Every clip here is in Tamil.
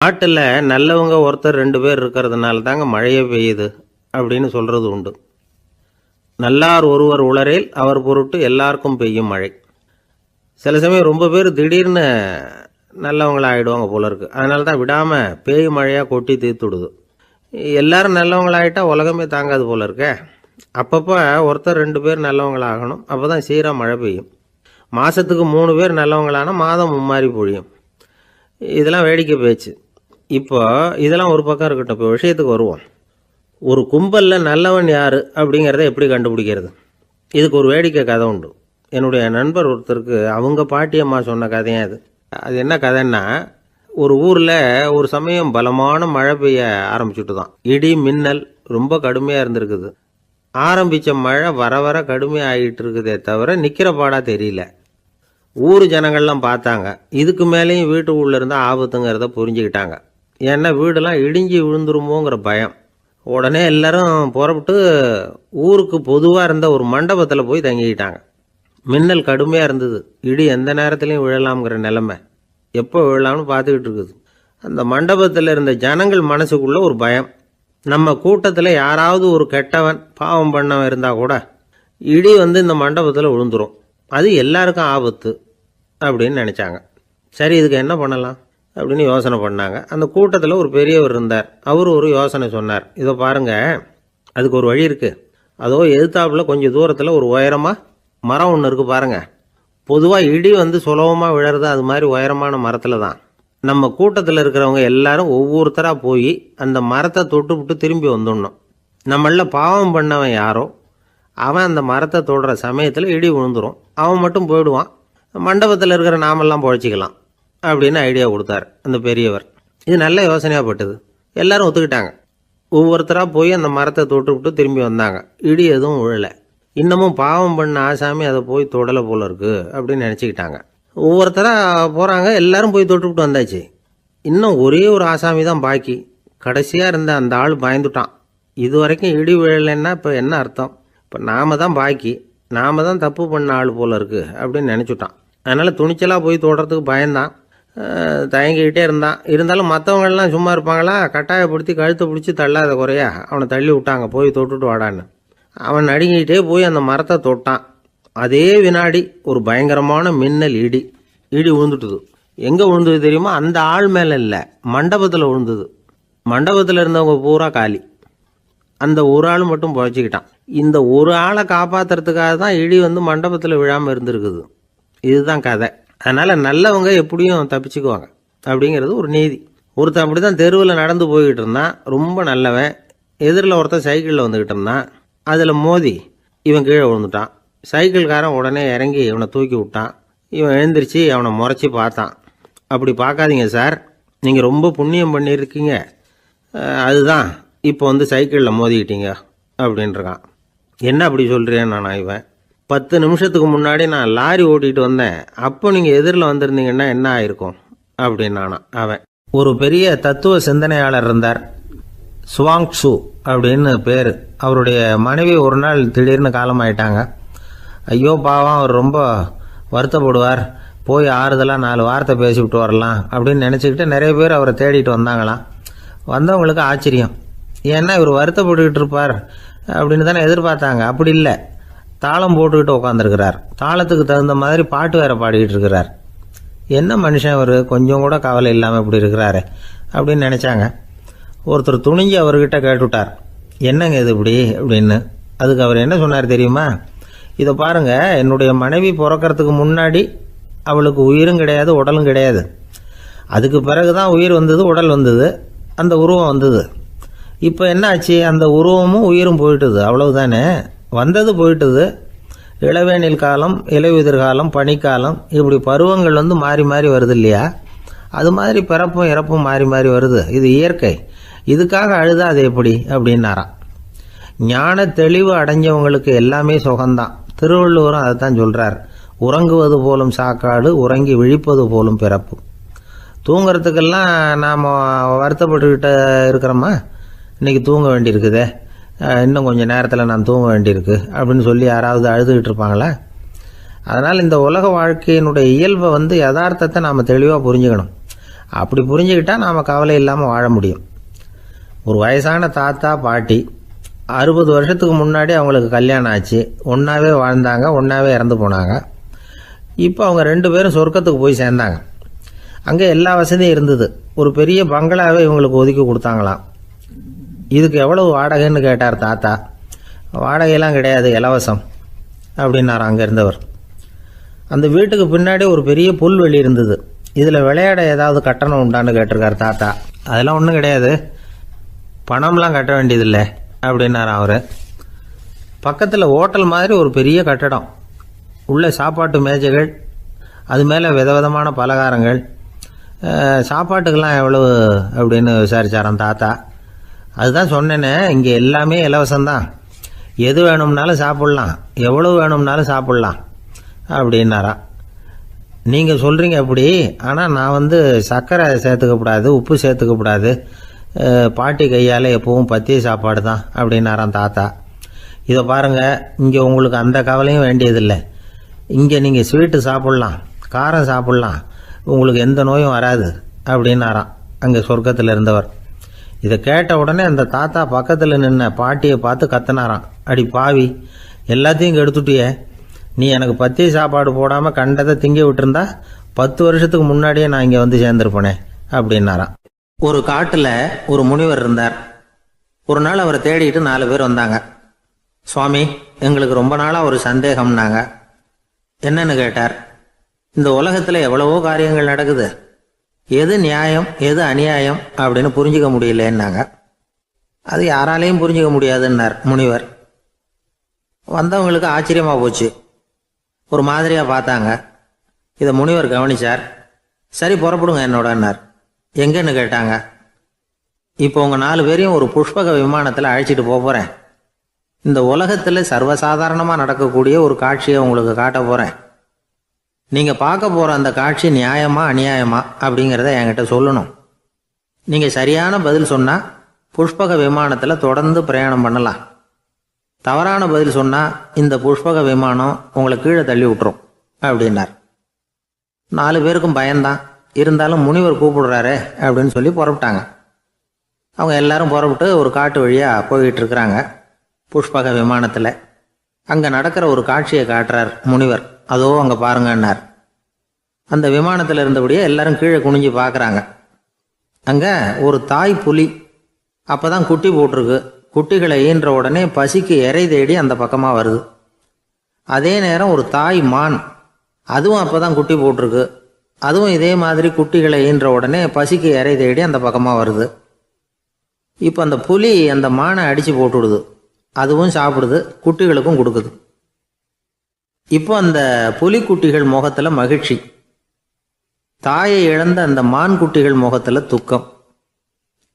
நாட்டில் நல்லவங்க ஒருத்தர் 2 பேர் இருக்கிறதுனால தாங்க மழையே பெய்யுது அப்படின்னு சொல்கிறது உண்டு. நல்லார் ஒருவர் உளரேல் அவர் பொருட்டு எல்லாருக்கும் பெய்யும் மழை. சில சமயம் ரொம்ப பேர் திடீர்னு நல்லவங்களாகிடுவாங்க போல இருக்குது. அதனால தான் விடாமல் பேய் மழையாக கொட்டி தீர்த்துடுது. எல்லாரும் நல்லவங்களாகிட்டா உலகமே தாங்காது போல இருக்கே. அப்பப்போ ஒருத்தர் 2 பேர் நல்லவங்களாகணும். அப்போ தான் சீராக மழை பெய்யும். மாதத்துக்கு 3 பேர் நல்லவங்களானா மாதம் மும்மாரி பொழியும். இதெல்லாம் வேடிக்கை பேச்சு. இப்போ இதெல்லாம் ஒரு பக்கம் இருக்கட்டும். இப்போ விஷயத்துக்கு வருவோம். ஒரு கும்பலில் நல்லவன் யார் அப்படிங்கிறத எப்படி கண்டுபிடிக்கிறது? இதுக்கு ஒரு வேடிக்கை கதை உண்டு. என்னுடைய நண்பர் ஒருத்தருக்கு அவங்க பாட்டியம்மா சொன்ன கதையும் அது. அது என்ன கதைன்னா, ஒரு ஊரில் ஒரு சமயம் பலமான மழை பெய்ய ஆரம்பிச்சுட்டு தான். இடி மின்னல் ரொம்ப கடுமையாக இருந்திருக்குது. ஆரம்பித்த மழை வர வர கடுமையாக ஆகிட்டு இருக்குதே தவிர நிற்கிற பாடாக தெரியல. ஊர் ஜனங்கள்லாம் பார்த்தாங்க. இதுக்கு மேலேயும் வீட்டு உள்ளே இருந்தால் ஆபத்துங்கிறத புரிஞ்சுக்கிட்டாங்க. ஏன்னா வீடெல்லாம் இடிஞ்சி விழுந்துருமோங்கிற பயம். உடனே எல்லாரும் புறப்பட்டு ஊருக்கு பொதுவாக இருந்த ஒரு மண்டபத்தில் போய் தங்கிக்கிட்டாங்க. மின்னல் கடுமையாக இருந்தது. இடி எந்த நேரத்துலையும் விழலாம்ங்கிற நிலைமை. எப்போ விழலாம்னு பார்த்துக்கிட்டு இருக்குது. அந்த மண்டபத்தில் இருந்த ஜனங்கள் மனசுக்குள்ளே ஒரு பயம். நம்ம கூட்டத்தில் யாராவது ஒரு கெட்டவன் பாவம் பண்ணவன் இருந்தால் கூட இடி இந்த மண்டபத்தில் விழுந்துரும். அது எல்லாருக்கும் ஆபத்து அப்படின்னு நினச்சாங்க. சரி, இதுக்கு என்ன பண்ணலாம் அப்படின்னு யோசனை பண்ணாங்க. அந்த கூட்டத்தில் ஒரு பெரியவர் இருந்தார். அவர் ஒரு யோசனை சொன்னார். இதை பாருங்க, அதுக்கு ஒரு வழி இருக்குது. அதோ எதிர்த்தாப்பில் கொஞ்சம் தூரத்தில் ஒரு உயரமாக மரம் ஒன்று இருக்குது பாருங்கள். பொதுவாக இடி சுலபமாக விழறது அது மாதிரி உயரமான மரத்தில் தான். நம்ம கூட்டத்தில் இருக்கிறவங்க எல்லாரும் ஒவ்வொருத்தராக போய் அந்த மரத்தை தொட்டு விட்டு திரும்பி வந்துடணும். நம்மள பாவம் பண்ணவன் யாரோ அவன் அந்த மரத்தை தொடுற சமயத்தில் இடி விழுந்துடும். அவன் மட்டும் போயிடுவான். மண்டபத்தில் இருக்கிற நாமெல்லாம் பொழைச்சிக்கலாம் அப்படின்னு ஐடியா கொடுத்தார் அந்த பெரியவர். இது நல்ல யோசனையாக பட்டது. எல்லாரும் ஒத்துக்கிட்டாங்க. ஒவ்வொருத்தராக போய் அந்த மரத்தை தொட்டு விட்டு திரும்பி வந்தாங்க. இடி எதுவும் விழலை. இன்னமும் பாவம் பண்ண ஆசாமி அதை போய் தொடலை போல இருக்கு அப்படின்னு நினச்சிக்கிட்டாங்க. ஒவ்வொருத்தராக போகிறாங்க. எல்லாரும் போய் தொட்டு விட்டு வந்தாச்சு. இன்னும் ஒரே ஒரு ஆசாமி தான் பாக்கி. கடைசியாக இருந்த அந்த ஆள் பயந்துட்டான். இது வரைக்கும் இடி விழலைன்னா இப்போ என்ன அர்த்தம்? இப்போ நாம தான் பாக்கி, நாம தான் தப்பு பண்ண ஆள் போல இருக்கு அப்படின்னு நினச்சிட்டான். அதனால் துணிச்சலாக போய் தொடுறதுக்கு பயந்தான். தயங்கிக்கிட்டே இருந்தான். இருந்தாலும் மற்றவங்கள்லாம் சும்மா இருப்பாங்களா? கட்டாயப்படுத்தி கழுத்தை பிடிச்சி தள்ளாத குறையா அவனை தள்ளி விட்டாங்க. போய் தொட்டுட்டு வாடான்னு. அவன் நடுங்கிக்கிட்டே போய் அந்த மரத்தை தொட்டான். அதே வினாடி ஒரு பயங்கரமான மின்னல் இடி விழுந்துட்டுது. எங்கே விழுந்தது தெரியுமா? அந்த ஆள் மேலே இல்லை, மண்டபத்தில் விழுந்தது. மண்டபத்தில் இருந்தவங்க பூரா காலி. அந்த ஒரு ஆள் மட்டும் பொழைச்சிக்கிட்டான். இந்த ஒரு ஆளை காப்பாற்றுறதுக்காக தான் இடி மண்டபத்தில் விழாமல் இருந்திருக்குது. இதுதான் கதை. அதனால் நல்லவங்க எப்படியும் தப்பிச்சுக்குவாங்க அப்படிங்கிறது ஒரு நீதி. ஒருத்தன் அப்படி தான் தெருவில் நடந்து போய்கிட்டு இருந்தான். ரொம்ப நல்லவன். எதிரில் ஒருத்தன் சைக்கிளில் வந்துக்கிட்டு இருந்தான். அதில் மோதி இவன் கீழே விழுந்துட்டான். சைக்கிள்காரன் உடனே இறங்கி இவனை தூக்கி விட்டான். இவன் எழுந்திரிச்சு அவனை முறைச்சி பார்த்தான். அப்படி பார்க்காதீங்க சார், நீங்கள் ரொம்ப புண்ணியம் பண்ணியிருக்கீங்க, அதுதான் இப்போ சைக்கிளில் மோதிக்கிட்டீங்க அப்படின்றான். என்ன அப்படி சொல்கிறேன் நானா? இவன் 10 நிமிஷத்துக்கு முன்னாடி நான் லாரி ஓட்டிகிட்டு வந்தேன். அப்போ நீங்கள் எதிரில் வந்திருந்தீங்கன்னா என்ன ஆயிருக்கும் அப்படின்னானா அவன். ஒரு பெரிய தத்துவ சிந்தனையாளர் இருந்தார். சுவாங் சு அப்படின்னு பேர். அவருடைய மனைவி ஒரு நாள் திடீர்னு காலமாயிட்டாங்க. ஐயோ பாவம், அவர் ரொம்ப வருத்தப்படுவார். போய் ஆறுதலாக 4 வார்த்தை பேசிவிட்டு வரலாம் அப்படின்னு நினச்சிக்கிட்டு நிறைய பேர் அவரை தேடிட்டு வந்தாங்களாம். வந்தவங்களுக்கு ஆச்சரியம். ஏன்னா இவர் வருத்தப்பட்டுக்கிட்டு இருப்பார் அப்படின்னு தானே எதிர்பார்த்தாங்க. அப்படி இல்லை, தாளம் போட்டுக்கிட்டு உட்காந்துருக்கிறார். தாளத்துக்கு தகுந்த மாதிரி பாட்டு வேற பாடிக்கிட்டு இருக்கிறார். என்ன மனுஷன் அவர், கொஞ்சம் கூட கவலை இல்லாமல் இப்படி இருக்கிறாரு அப்படின்னு நினச்சாங்க. ஒருத்தர் துணிஞ்சு அவர்கிட்ட கேட்டுவிட்டார், என்னங்க இது இப்படி அப்படின்னு. அதுக்கு அவர் என்ன சொன்னார் தெரியுமா? இதை பாருங்க, என்னுடைய மனைவி பிறக்கிறதுக்கு முன்னாடி அவளுக்கு உயிரும் கிடையாது, உடலும் கிடையாது. அதுக்கு பிறகு தான் உயிர் வந்தது, உடல் வந்தது, அந்த உருவம் வந்தது. இப்போ என்ன ஆச்சு? அந்த உருவமும் உயிரும் போயிட்டுது, அவ்வளவுதானே. வந்தது போயிட்டுது. இளவேனில் காலம், இலையுதிர் காலம், பனிக்காலம், இப்படி பருவங்கள் மாறி மாறி வருது இல்லையா? அது மாதிரி பிறப்பும் இறப்பும் மாறி மாறி வருது. இது இயற்கை. இதுக்காக அழுதா அது எப்படி அப்படின்னாராம். ஞான தெளிவு அடைஞ்சவங்களுக்கு எல்லாமே சுகம்தான். திருவள்ளுவரும் அதை தான் சொல்கிறார். உறங்குவது போலும் சாக்காடு, உறங்கி விழிப்பது போலும் பிறப்பு. தூங்கிறதுக்கெல்லாம் நாம் வருத்தப்பட்டுக்கிட்ட இருக்கிறோமா? இன்றைக்கி தூங்க வேண்டியிருக்குதே, இன்னும் கொஞ்சம் நேரத்தில் நான் தூங்க வேண்டியிருக்கு அப்படின்னு சொல்லி யாராவது அழுதுகிட்டு இருப்பாங்களா? அதனால் இந்த உலக வாழ்க்கையினுடைய இயல்பை யதார்த்தத்தை நாம் தெளிவாக புரிஞ்சுக்கணும். அப்படி புரிஞ்சுக்கிட்டா நாம் கவலை இல்லாமல் வாழ முடியும். ஒரு வயசான தாத்தா பாட்டி 60 வருஷத்துக்கு முன்னாடி அவங்களுக்கு கல்யாணம் ஆச்சு, ஒன்றாவே வாழ்ந்தாங்க, ஒன்றாவே இறந்து போனாங்க. இப்போ அவங்க 2 பேரும் சொர்க்கத்துக்கு போய் சேர்ந்தாங்க. அங்கே எல்லா வசதியும் இருந்தது. ஒரு பெரிய பங்களாவே இவங்களுக்கு ஒதுக்கி கொடுத்தாங்களாம். இதுக்கு எவ்வளவு வாடகைன்னு கேட்டார் தாத்தா. வாடகையெல்லாம் கிடையாது, இலவசம் அப்படின்னார் அங்கே இருந்தவர். அந்த வீட்டுக்கு பின்னாடி ஒரு பெரிய புல்வெளி இருந்தது. இதில் விளையாட ஏதாவது கட்டணம் உண்டான்னு கேட்டிருக்கார் தாத்தா. அதெல்லாம் ஒன்றும் கிடையாது, பணம்லாம் கட்ட வேண்டியதில்லை அப்படின்னார் அவர். பக்கத்தில் ஹோட்டல் மாதிரி ஒரு பெரிய கட்டடம், உள்ள சாப்பாட்டு மேஜைகள், அது மேலே விதவிதமான பலகாரங்கள். சாப்பாட்டுக்கெல்லாம் எவ்வளவு அப்படின்னு விசாரிச்சாராம் தாத்தா. அதுதான் சொன்னேனே, இங்கே எல்லாமே இலவசம்தான், எது வேணும்னாலும் சாப்பிட்லாம், எவ்வளவு வேணும்னாலும் சாப்பிட்லாம் அப்படின்னாராம். நீங்கள் சொல்கிறீங்க அப்படி, ஆனால் நான் சர்க்கரை சேர்த்துக்கக்கூடாது, உப்பு சேர்த்துக்கக்கூடாது, பாட்டி கையால் எப்பவும் பத்திய சாப்பாடு தான் அப்படின்னாராம் தாத்தா. இதை பாருங்கள், இங்கே உங்களுக்கு அந்த கவலையும் வேண்டியதில்லை. இங்கே நீங்கள் ஸ்வீட்டு சாப்பிட்லாம், காரம் சாப்பிட்லாம், உங்களுக்கு எந்த நோயும் வராது அப்படின்னாராம் அங்கே சொர்க்கத்தில் இருந்தவர். இதை கேட்ட உடனே அந்த தாத்தா பக்கத்தில் நின்ன பாட்டியை பார்த்து கத்தினாராம். அடி பாவி, எல்லாத்தையும் கெடுத்துட்டியே, நீ எனக்கு பத்திய சாப்பாடு போடாமல் கண்டதை திங்க விட்டுருந்தா 10 வருஷத்துக்கு முன்னாடியே நான் இங்கே சேர்ந்துருப்பேனே அப்படின்னாராம். ஒரு காட்டில் ஒரு முனிவர் இருந்தார். ஒரு நாள் அவரை தேடிட்டு 4 பேர் வந்தாங்க. சுவாமி, எங்களுக்கு ரொம்ப நாளாக ஒரு சந்தேகம்னாங்க. என்னன்னு கேட்டார். இந்த உலகத்தில் எவ்வளவோ காரியங்கள் நடக்குது, எது நியாயம் எது அநியாயம் அப்படின்னு புரிஞ்சிக்க முடியலன்னாங்க. அது யாராலையும் புரிஞ்சிக்க முடியாதுன்னார் முனிவர். வந்தவங்களுக்கு ஆச்சரியமாக போச்சு, ஒரு மாதிரியாக பார்த்தாங்க. இதை முனிவர் கவனிச்சார். சரி புறப்படுங்க என்னோடன்னார். எங்கன்னு கேட்டாங்க. இப்போ உங்கள் 4 பேரையும் ஒரு புஷ்பக விமானத்தில் அழைச்சிட்டு போகிறேன். இந்த உலகத்தில் சர்வசாதாரணமாக நடக்கக்கூடிய ஒரு காட்சியை உங்களுக்கு காட்ட போகிறேன். நீங்கள் பார்க்க போகிற அந்த காட்சி நியாயமா அநியாயமா அப்படிங்கிறத என்கிட்ட சொல்லணும். நீங்கள் சரியான பதில் சொன்னால் புஷ்பக விமானத்தில் தொடர்ந்து பிரயாணம் பண்ணலாம். தவறான பதில் சொன்னால் இந்த புஷ்பக விமானம் உங்களை கீழே தள்ளி விட்டுரும் அப்படின்னார். 4 பேருக்கும் பயந்தான். இருந்தாலும் முனிவர் கூப்பிடுறாரே அப்படின்னு சொல்லி புறப்பட்டாங்க. அவங்க எல்லாரும் புறப்பட்டு ஒரு காட்டு வழியாக போய்கிட்டு இருக்கிறாங்க புஷ்பக விமானத்தில். அங்கே நடக்கிற ஒரு காட்சியை காட்டுறார் முனிவர். அதோ அங்கே பாருங்கன்னார். அந்த விமானத்தில் இருந்தபடியே எல்லாரும் கீழே குனிஞ்சு பார்க்குறாங்க. அங்கே ஒரு தாய் புலி அப்போ தான் குட்டி போட்டிருக்கு. குட்டிகளை ஈன்ற உடனே பசிக்கு இறை தேடி அந்த பக்கமாக வருது. அதே நேரம் ஒரு தாய் மான், அதுவும் அப்போ தான் குட்டி போட்டிருக்கு. அதுவும் இதே மாதிரி குட்டிகளை ஈன்ற உடனே பசிக்கு இறை தேடி அந்த பக்கமாக வருது. இப்போ அந்த புலி அந்த மானை அடித்து போட்டுடுது. அதுவும் சாப்பிடுது, குட்டிகளுக்கும் கொடுக்குது. இப்போ அந்த புலிக்குட்டிகள் முகத்தில் மகிழ்ச்சி, தாயை இழந்த அந்த மான் குட்டிகள் முகத்தில் துக்கம்.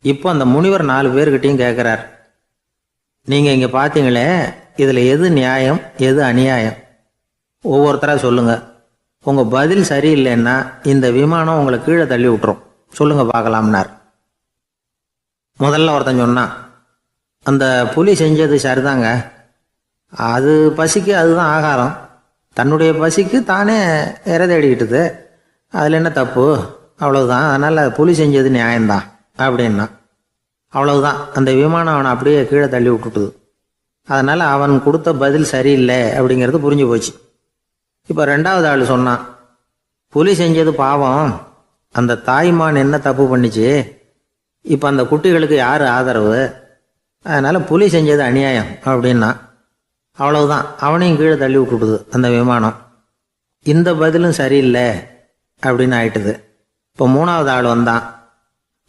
இப்போ அந்த முனிவர் 4 பேர்கிட்டையும் கேட்குறார், நீங்கள் இங்கே பார்த்தீங்களே, இதில் எது நியாயம் எது அநியாயம்? ஒவ்வொருத்தராக சொல்லுங்கள். உங்கள் பதில் சரியில்லைன்னா இந்த விமானம் உங்களை கீழே தள்ளி விட்டுரும், சொல்லுங்கள் பார்க்கலாம்னார். முதல்ல ஒருத்தன் சொன்னான், அந்த புலி செஞ்சது சரிதாங்க, அது பசிக்கு அதுதான் ஆகாரம், தன்னுடைய பசிக்கு தானே இறை தேடிக்கிட்டுது, அதில் என்ன தப்பு, அவ்வளவுதான், அதனால் புலி செஞ்சது நியாயம்தான் அப்படின்னா. அவ்வளவுதான், அந்த விமானம் அவனை அப்படியே கீழே தள்ளி விட்டுட்டுது. அதனால் அவன் கொடுத்த பதில் சரியில்லை அப்படிங்கிறது புரிஞ்சு போச்சு. இப்போ 2வது ஆள் சொன்னான், புலி செஞ்சது பாவம், அந்த தாய்மான் என்ன தப்பு பண்ணிச்சு, இப்போ அந்த குட்டிகளுக்கு யார் ஆதரவு, அதனால் புலி செஞ்சது அநியாயம் அப்படின்னா. அவ்வளவுதான், அவனையும் கீழே தள்ளி விட்டுடுது அந்த விமானம். இந்த பதிலும் சரியில்லை அப்படின்னு ஆயிட்டுது. இப்போ 3வது ஆள் வந்தான்.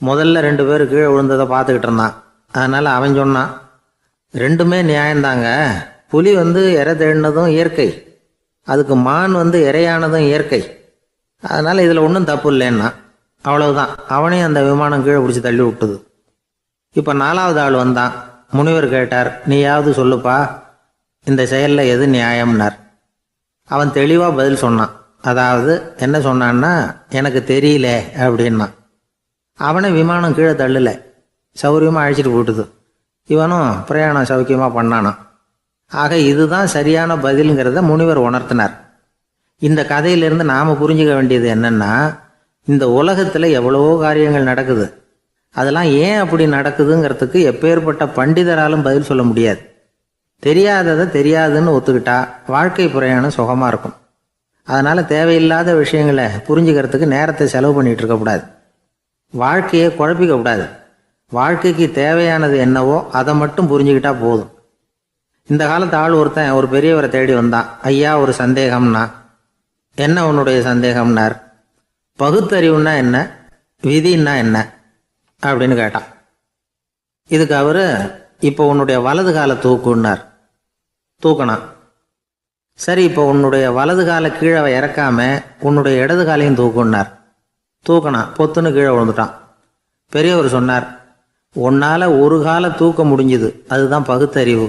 முதல்ல 2 பேர் கீழே விழுந்ததை பார்த்துக்கிட்டு இருந்தான். அதனால் அவன் சொன்னான், ரெண்டுமே நியாயந்தாங்க, புலி இறை தேடினதும் இயற்கை, அதுக்கு மான் இறையானதும் இயற்கை, அதனால் இதில் ஒன்றும் தப்பு இல்லைன்னா. அவ்வளவுதான், அவனையும் அந்த விமானம் கீழே பிடிச்சி தள்ளி விட்டுது. இப்போ 4வது ஆள் வந்தான். முனிவர் கேட்டார், நீயாவது சொல்லுப்பா, இந்த செயலில் எது நியாயம்னார். அவன் தெளிவாக பதில் சொன்னான். அதாவது என்ன சொன்னான்னா, எனக்கு தெரியல அப்படின்னா. அவனை விமானம் கீழே தள்ளல, சௌரியமாக அழைச்சிட்டு போட்டுது. இவனும் பிரயாணம் சௌக்கியமாக பண்ணானான். ஆக இதுதான் சரியான பதிலுங்கிறத முனிவர் உணர்த்தினார். இந்த கதையிலிருந்து நாம் புரிஞ்சுக்க வேண்டியது என்னென்னா, இந்த உலகத்தில் எவ்வளவோ காரியங்கள் நடக்குது. அதெல்லாம் ஏன் அப்படி நடக்குதுங்கிறதுக்கு எப்பேற்பட்ட பண்டிதராலும் பதில் சொல்ல முடியாது. தெரியாததை தெரியாதுன்னு ஒத்துக்கிட்டா வாழ்க்கை பிரயாணம் சுகமாக இருக்கும். அதனால் தேவையில்லாத விஷயங்களை புரிஞ்சுக்கிறதுக்கு நேரத்தை செலவு பண்ணிகிட்டு இருக்கக்கூடாது. வாழ்க்கையை குழப்பிக்கக்கூடாது. வாழ்க்கைக்கு தேவையானது என்னவோ அதை மட்டும் புரிஞ்சுக்கிட்டா போதும். இந்த காலத்து ஆள் ஒருத்தன் ஒரு பெரியவரை தேடி வந்தான். ஐயா, ஒரு சந்தேகம்னா. என்ன உன்னுடைய சந்தேகம்னார். பகுத்தறிவுன்னா என்ன, விதின்னா என்ன அப்படின்னு கேட்டான். இதுக்கு அவர், இப்போ உன்னுடைய வலது காலை தூக்குன்னார். தூக்கினான். சரி, இப்போ உன்னுடைய வலது காலை கீழே இறக்காம உன்னுடைய இடது காலையும் தூக்குன்னார். தூக்கினான். பொத்துன்னு கீழே விழுந்துட்டான். பெரியவர் சொன்னார், உன்னால் ஒரு காலை தூக்க முடிஞ்சுது, அதுதான் பகுத்தறிவு.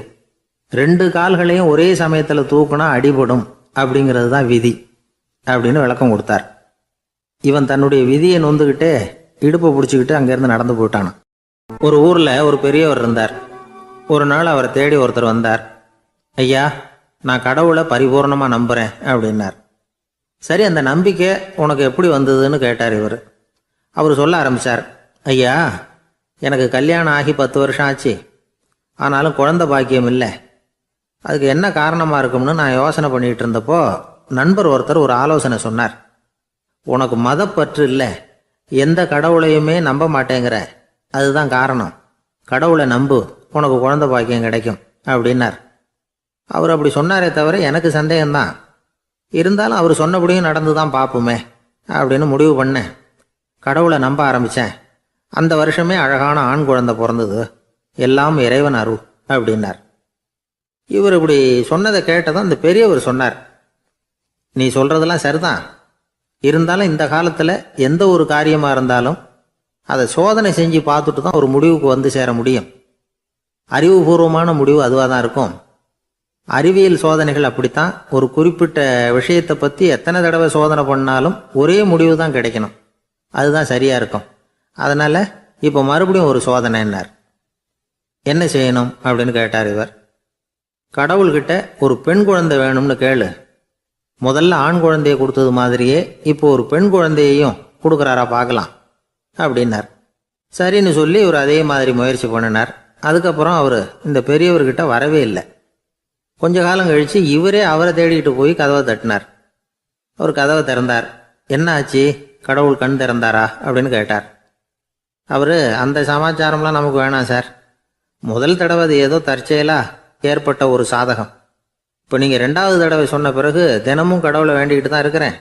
2 கால்களையும் ஒரே சமயத்தில் தூக்குனா அடிபடும், அப்படிங்கிறது தான் விதி அப்படின்னு விளக்கம் கொடுத்தார். இவன் தன்னுடைய விதியை நொந்துக்கிட்டே இடுப்பை பிடிச்சிக்கிட்டு அங்கேருந்து நடந்து போயிட்டானான். ஒரு ஊரில் ஒரு பெரியவர் இருந்தார். ஒரு நாள் அவரை தேடி ஒருத்தர் வந்தார். ஐயா, நான் கடவுளை பரிபூர்ணமாக நம்புகிறேன் அப்படின்னார். சரி, அந்த நம்பிக்கை உனக்கு எப்படி வந்ததுன்னு கேட்டார் இவர். அவர் சொல்ல ஆரம்பித்தார். ஐயா, எனக்கு கல்யாணம் ஆகி 10 வருஷம் ஆச்சு. ஆனாலும் குழந்தை பாக்கியம் இல்லை. அதுக்கு என்ன காரணமாக இருக்கும்னு நான் யோசனை பண்ணிகிட்டு இருந்தப்போ நண்பர் ஒருத்தர் ஒரு ஆலோசனை சொன்னார். உனக்கு மதப்பற்று இல்லை, எந்த கடவுளையுமே நம்ப மாட்டேங்கிற, அதுதான் காரணம். கடவுளை நம்பு, உனக்கு குழந்தை பாக்கியம் கிடைக்கும் அப்படின்னார். அவர் அப்படி சொன்னாரே தவிர எனக்கு சந்தேகம்தான். இருந்தாலும் அவர் சொன்னபடியும் நடந்து தான் பார்ப்போமே அப்படின்னு முடிவு பண்ணேன். கடவுளை நம்ப ஆரம்பித்தேன். அந்த வருஷமே அழகான ஆண் குழந்தை பிறந்தது. எல்லாம் இறைவன் அருள் அப்படின்னார். இவர் இப்படி சொன்னதை கேட்டதும் அந்த பெரியவர் சொன்னார், நீ சொல்கிறதெல்லாம் சரிதான். இருந்தாலும் இந்த காலத்தில் எந்த ஒரு காரியமாக இருந்தாலும் அதை சோதனை செஞ்சு பார்த்துட்டு தான் ஒரு முடிவுக்கு வந்து சேர முடியும். அறிவுபூர்வமான முடிவு அதுவாக தான் இருக்கும். அறிவியல் சோதனைகள் அப்படித்தான். ஒரு குறிப்பிட்ட விஷயத்தை பற்றி எத்தனை தடவை சோதனை பண்ணாலும் ஒரே முடிவு தான் கிடைக்கணும். அதுதான் சரியாக இருக்கும். அதனால் இப்போ மறுபடியும் ஒரு சோதனைன்னார். என்ன செய்யணும் அப்படின்னு கேட்டார் இவர். கடவுள்கிட்ட ஒரு பெண் குழந்தை வேணும்னு கேளு. முதல்ல ஆண் குழந்தையை கொடுத்தது மாதிரியே இப்போ ஒரு பெண் குழந்தையையும் கொடுக்குறாரா பார்க்கலாம் அப்படின்னார். சரின்னு சொல்லி இவர் அதே மாதிரி முயற்சி பண்ணினார். அதுக்கப்புறம் அவர் இந்த பெரியவர்கிட்ட வரவே இல்லை. கொஞ்ச காலம் கழித்து இவரே அவரை தேடிக்கிட்டு போய் கதவை தட்டினார். அவர் கதவை திறந்தார். என்ன ஆச்சு, கடவுள் கண் திறந்தாரா அப்படின்னு கேட்டார். அவர், அந்த சமாச்சாரம்லாம் நமக்கு வேணாம் சார். முதல் தடவை அது ஏதோ தற்செயலாக ஏற்பட்ட ஒரு சாதகம். இப்போ நீங்கள் 2வது தடவை சொன்ன பிறகு தினமும் கடவுளை வேண்டிக்கிட்டு தான் இருக்கிறேன்,